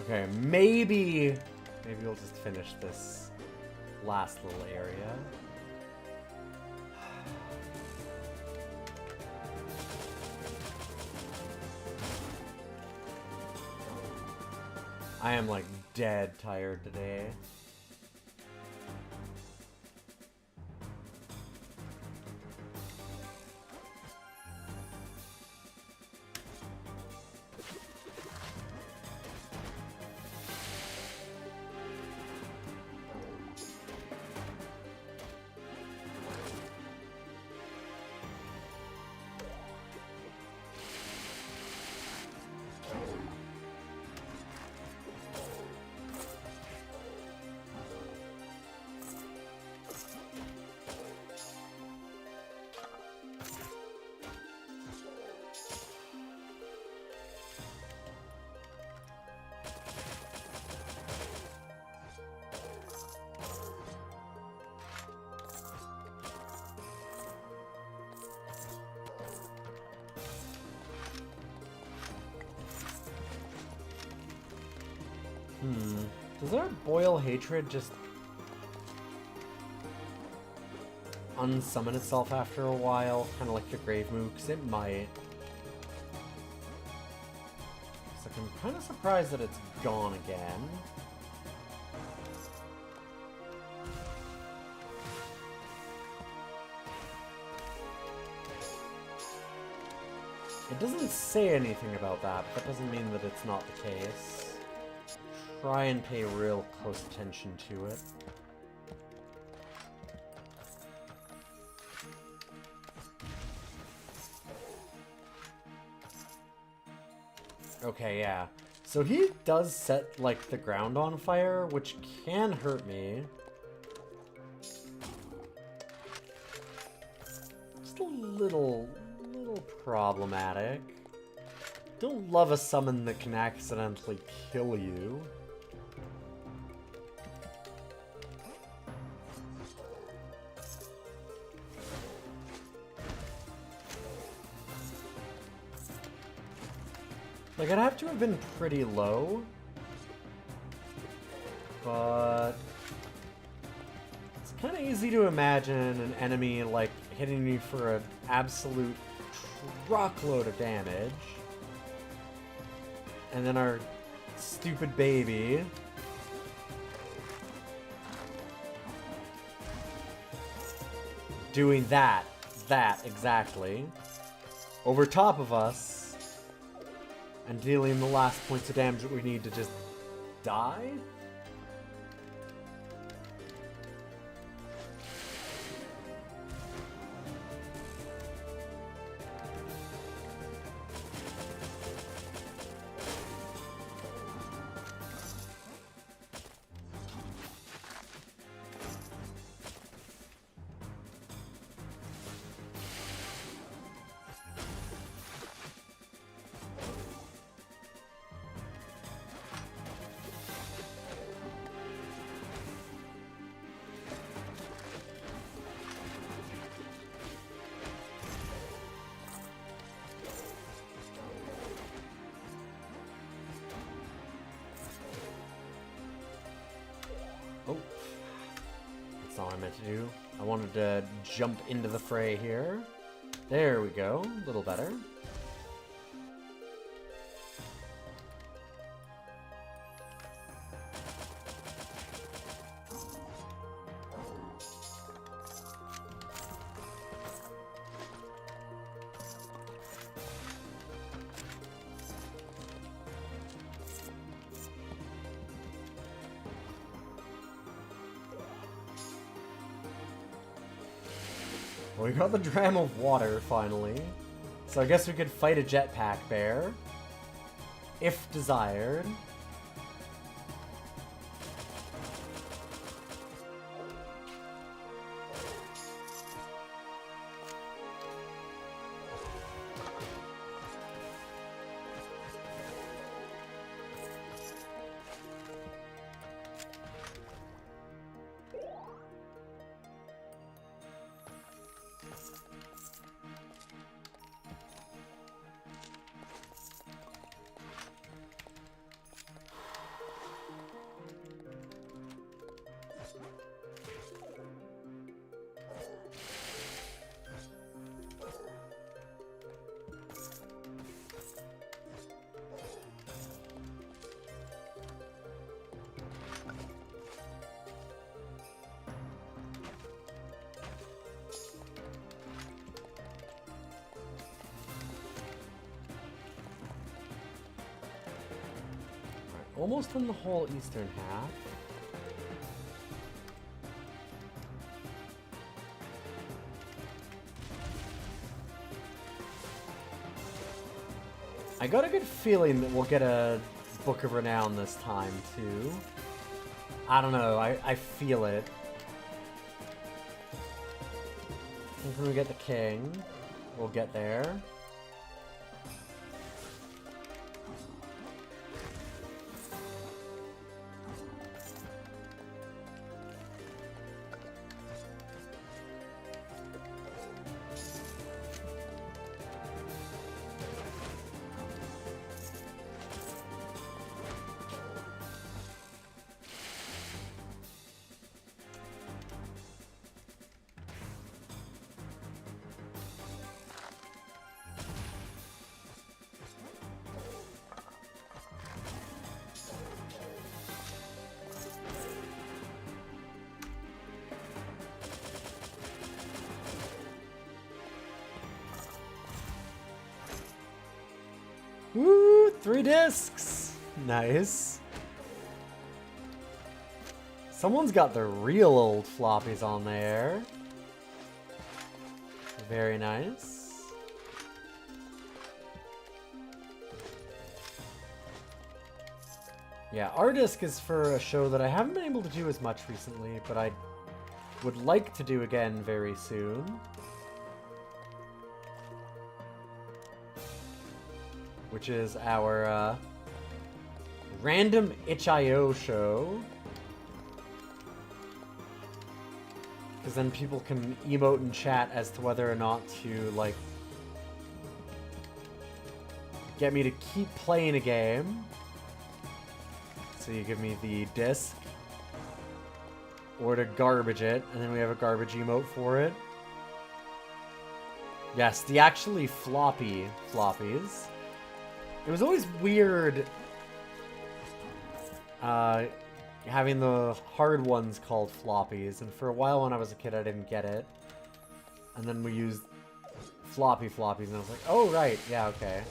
Okay, maybe we'll just finish this last little area. I am like dead tired today. Does our boil hatred just unsummon itself after a while? Kind of like the grave move, because it might. So I'm kind of surprised that it's gone again. It doesn't say anything about that, but that doesn't mean that it's not the case. Try and pay real close attention to it. Okay, yeah. So he does set, like, the ground on fire, which can hurt me. Just a little problematic. Don't love a summon that can accidentally kill you. Like, I'd have to have been pretty low, but it's kind of easy to imagine an enemy, like, hitting me for an absolute truckload of damage, and then our stupid baby doing that exactly, over top of us, and dealing the last points of damage that we need to just die? Oh, that's not what I meant to do. I wanted to jump into the fray here. There we go, a little better. We got the dram of water, finally. So I guess we could fight a jetpack bear. If desired. Almost done the whole eastern half. I got a good feeling that we'll get a Book of Renown this time, too. I don't know, I feel it. And when we get the king, we'll get there. 3 discs! Nice. Someone's got the real old floppies on there. Very nice. Yeah, our disc is for a show that I haven't been able to do as much recently, but I would like to do again very soon. Which is our random itch.io show. Because then people can emote and chat as to whether or not to, like, get me to keep playing a game. So you give me the disc. Or to garbage it, and then we have a garbage emote for it. Yes, the actually floppy floppies. It was always weird having the hard ones called floppies, and for a while when I was a kid I didn't get it. And then we used floppy floppies, and I was like, oh right, yeah, okay.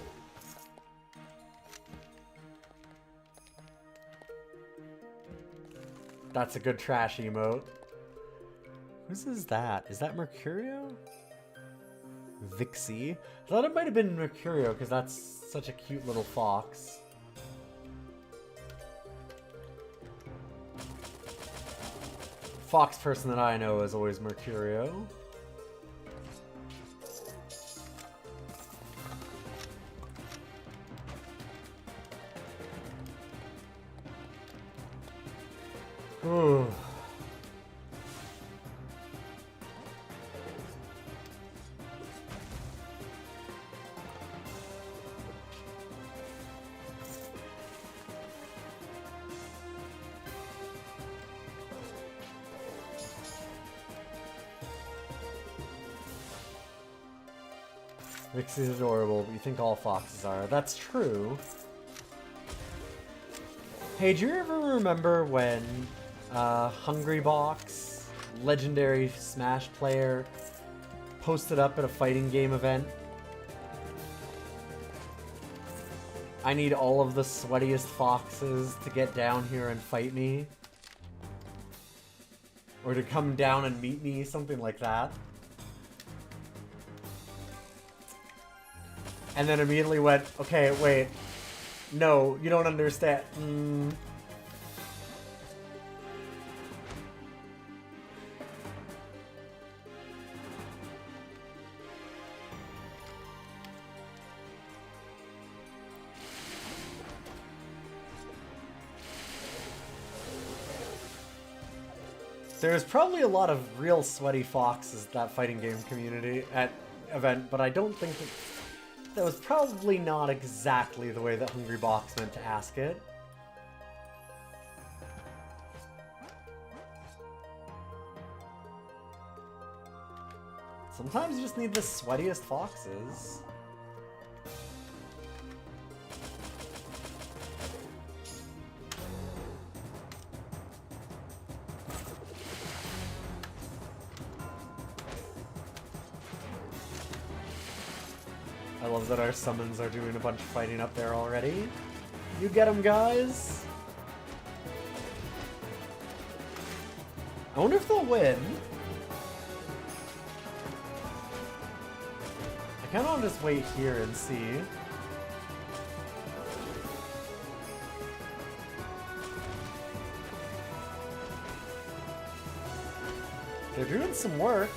That's a good trash emote. Whose is that? Is that Mercurio? Vixie? I thought it might have been Mercurio because that's such a cute little fox. Fox person that I know is always Mercurio. Ooh. Vixie's adorable, but you think all foxes are. That's true. Hey, do you ever remember when Hungrybox, legendary Smash player, posted up at a fighting game event? I need all of the sweatiest foxes to get down here and fight me. Or to come down and meet me, something like that. And then immediately went, okay, wait. No, you don't understand. There's probably a lot of real sweaty foxes at that fighting game community at event, but I don't think that was probably not exactly the way that Hungrybox meant to ask it. Sometimes you just need the sweatiest foxes. I love that our summons are doing a bunch of fighting up there already. You get them, guys! I wonder if they'll win. I kinda wanna just wait here and see. They're doing some work.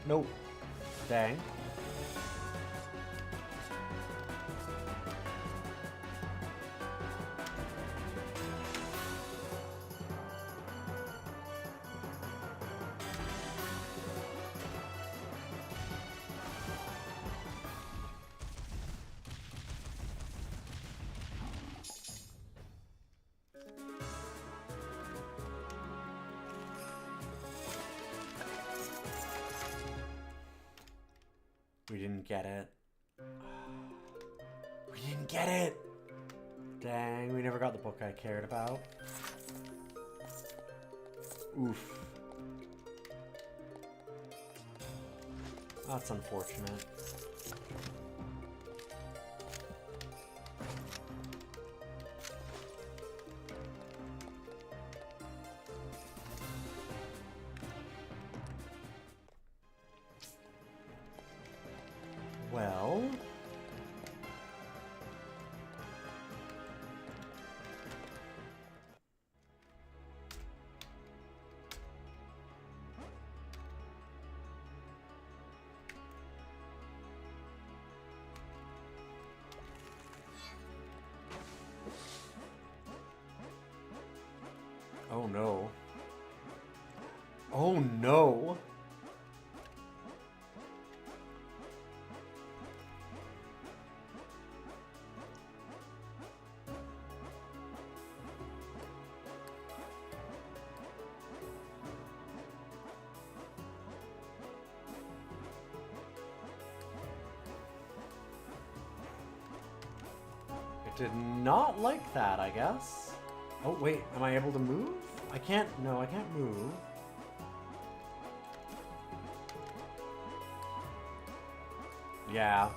Nope. Dang. We didn't get it. We didn't get it! Dang, we never got the book I cared about. Oof. That's unfortunate. well... Oh no. Oh no! It did not like that, I guess. Oh wait, am I able to move? I can't, no, I can't move. Yeah.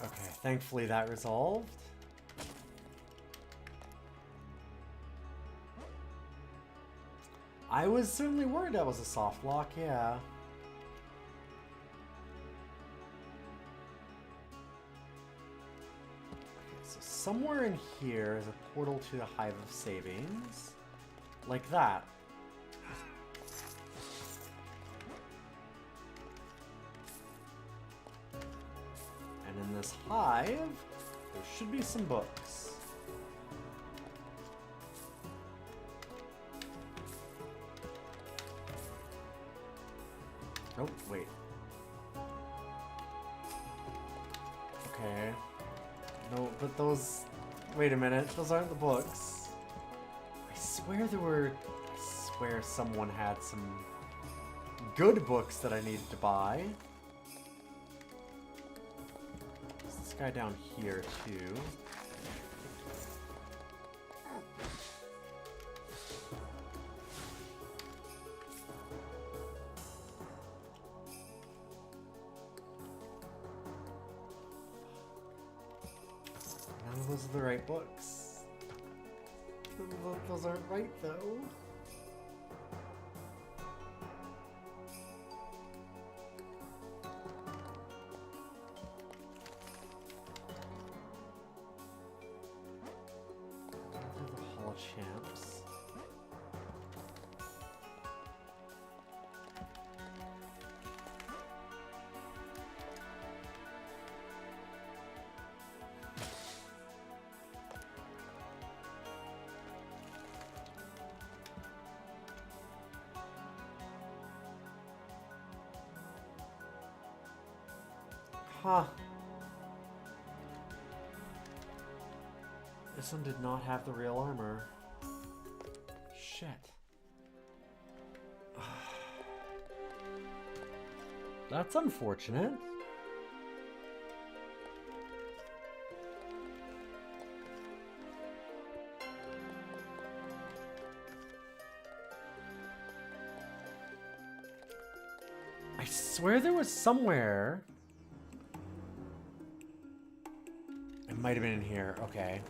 Okay, thankfully that resolved. I was certainly worried that was a soft lock, yeah. Okay, so somewhere in here is a portal to the Hive of Savings. Like that. And in this hive, there should be some books. Oh, wait. Okay. No, but those... Wait a minute, those aren't the books. I swear there were... I swear someone had some good books that I needed to buy. There's this guy down here, too. Those are the right books. Those aren't right, though. They're the Hall of Champs. Huh. This one did not have the real armor. Shit. That's unfortunate. I swear there was somewhere... It might have been in here. Okay.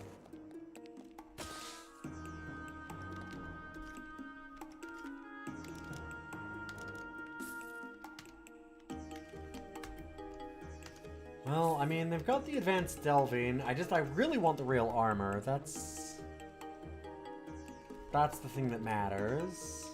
Well, I mean, they've got the advanced delving. I really want the real armor. That's the thing that matters.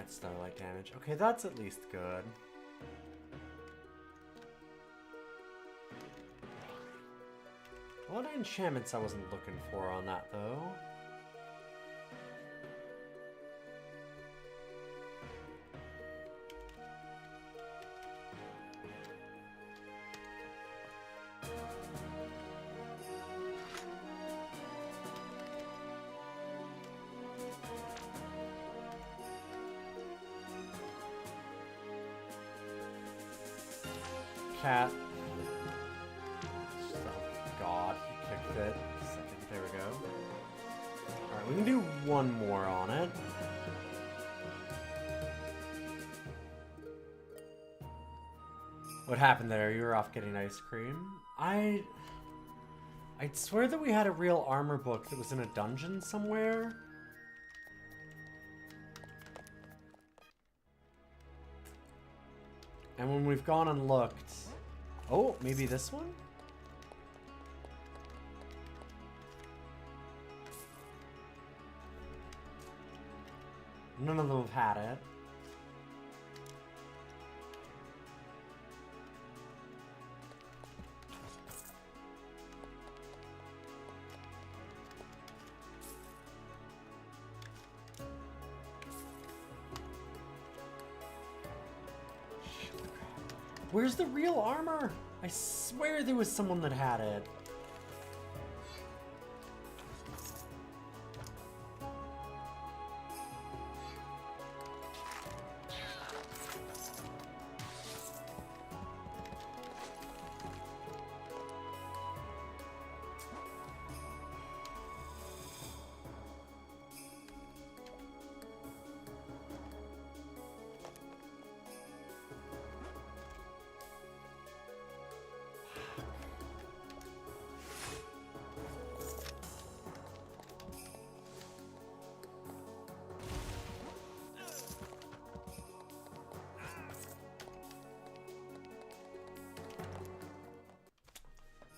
That's starlight damage. Okay, that's at least good. A lot of enchantments I wasn't looking for on that, though. Cat. Oh god, he kicked it. Second, there we go. Alright, we can do one more on it. What happened there? You were off getting ice cream? I'd swear that we had a real armor book that was in a dungeon somewhere. And when we've gone and looked... Oh, maybe this one? None of them have had it. Where's the real armor? I swear there was someone that had it.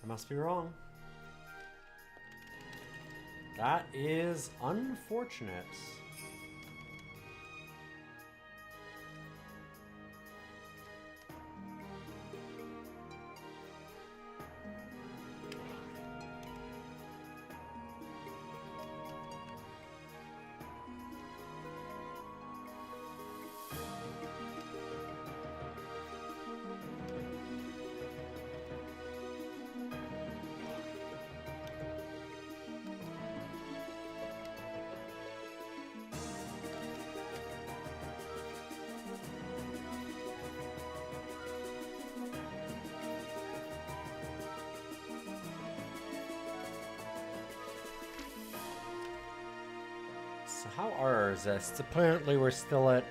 I must be wrong. That is unfortunate. So how are our resists? Apparently we're still at...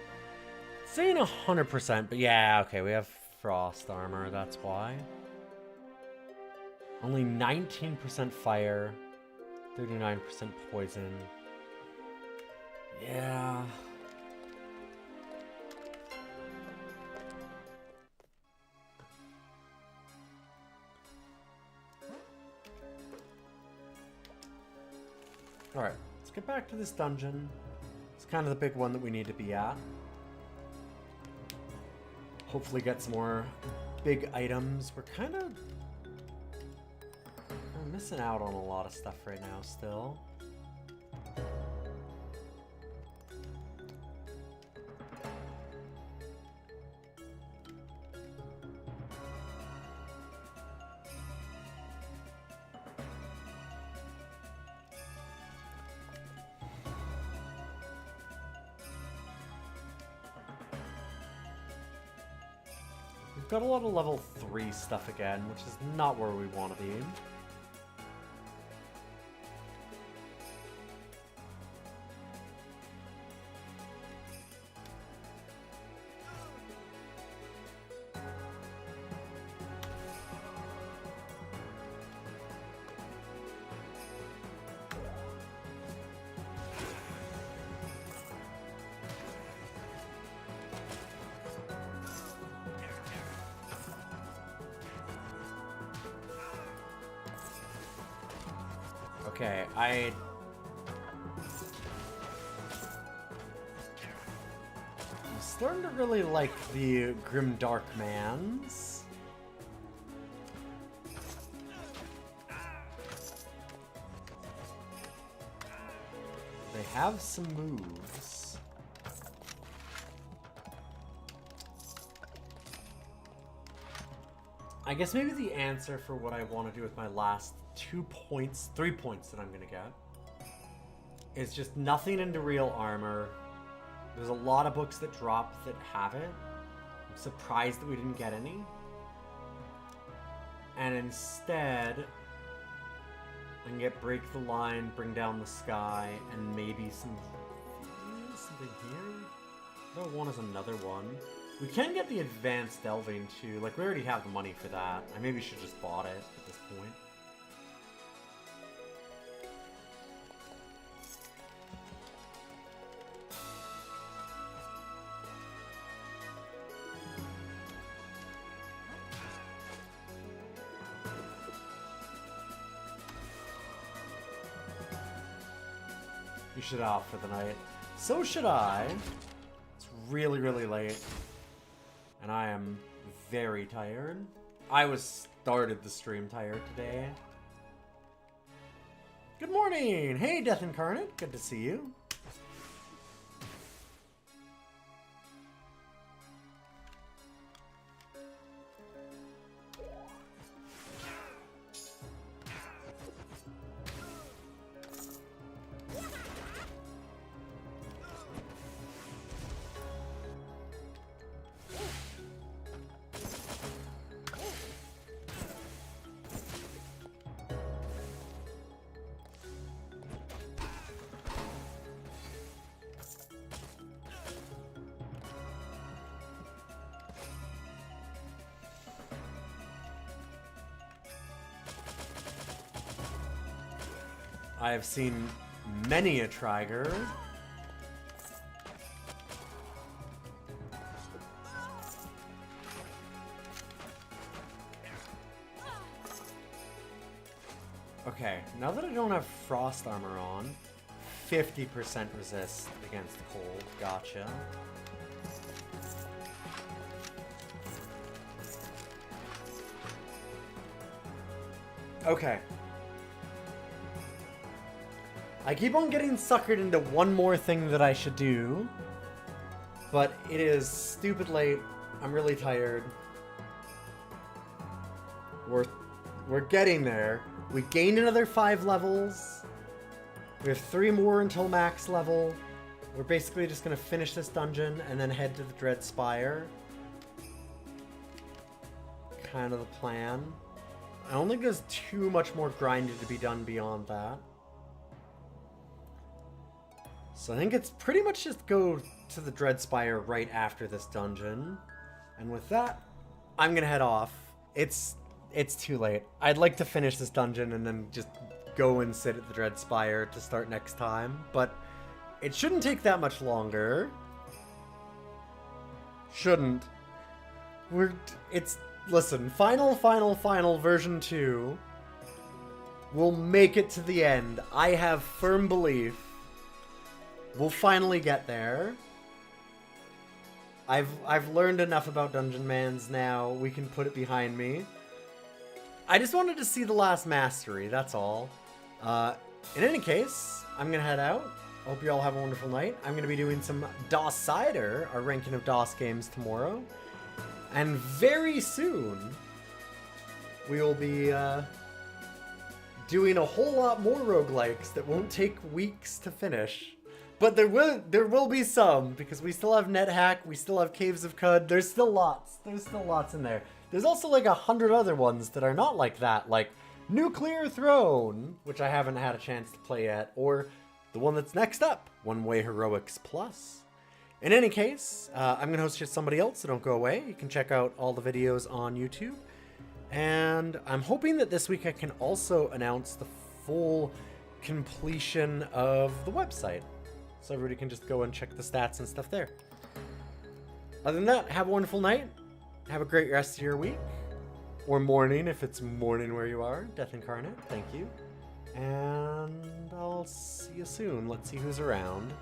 saying 100%, but yeah, okay, we have frost armor, that's why. Only 19% fire, 39% poison. Yeah. Alright, let's get back to this dungeon. It's kind of the big one that we need to be at. Hopefully get some more big items. We're missing out on a lot of stuff right now still. We've got a lot of level 3 stuff again, which is not where we want to be. Okay, starting to really like the Grim Dark Mans. They have some moves. I guess maybe the answer for what I want to do with my last 3 points that I'm going to get is just nothing into real armor. There's a lot of books that drop that have it. I'm surprised that we didn't get any. And instead, I can get Break the Line, Bring Down the Sky, and maybe something here. What I want is another one. We can get the Advanced Delving too. Like, we already have the money for that. I maybe should just bought it at this point. You should off for the night. So should I. It's really, really late. And I am very tired. I started the stream tired today. Good morning! Hey, Death Incarnate. Good to see you. I have seen many a Trigger. Okay, now that I don't have Frost Armor on, 50% resist against cold. Gotcha. Okay. I keep on getting suckered into one more thing that I should do, but it is stupid late. I'm really tired. We're getting there. We gained another 5 levels. We have 3 more until max level. We're basically just gonna finish this dungeon and then head to the Dread Spire. Kind of the plan. I don't think there's too much more grinding to be done beyond that. So I think it's pretty much just go to the Dread Spire right after this dungeon. And with that, I'm gonna head off. It's too late. I'd like to finish this dungeon and then just go and sit at the Dread Spire to start next time, but it shouldn't take that much longer. Shouldn't. Listen, final version 2. We'll make it to the end. I have firm belief. We'll finally get there. I've learned enough about Dungeon Mans now. We can put it behind me. I just wanted to see the last mastery, that's all. In any case, I'm gonna head out. Hope you all have a wonderful night. I'm gonna be doing some DOS Cider, our ranking of DOS games tomorrow. And very soon, we will be doing a whole lot more roguelikes that won't take weeks to finish. But there will be some, because we still have NetHack, we still have Caves of Cud, there's still lots in there. There's also like 100 other ones that are not like that, like Nuclear Throne, which I haven't had a chance to play yet, or the one that's next up, One Way Heroics Plus. In any case, I'm going to host just somebody else, so don't go away. You can check out all the videos on YouTube. And I'm hoping that this week I can also announce the full completion of the website. So everybody can just go and check the stats and stuff there. Other than that, have a wonderful night. Have a great rest of your week. Or morning, if it's morning where you are. Death Incarnate, thank you. And I'll see you soon. Let's see who's around.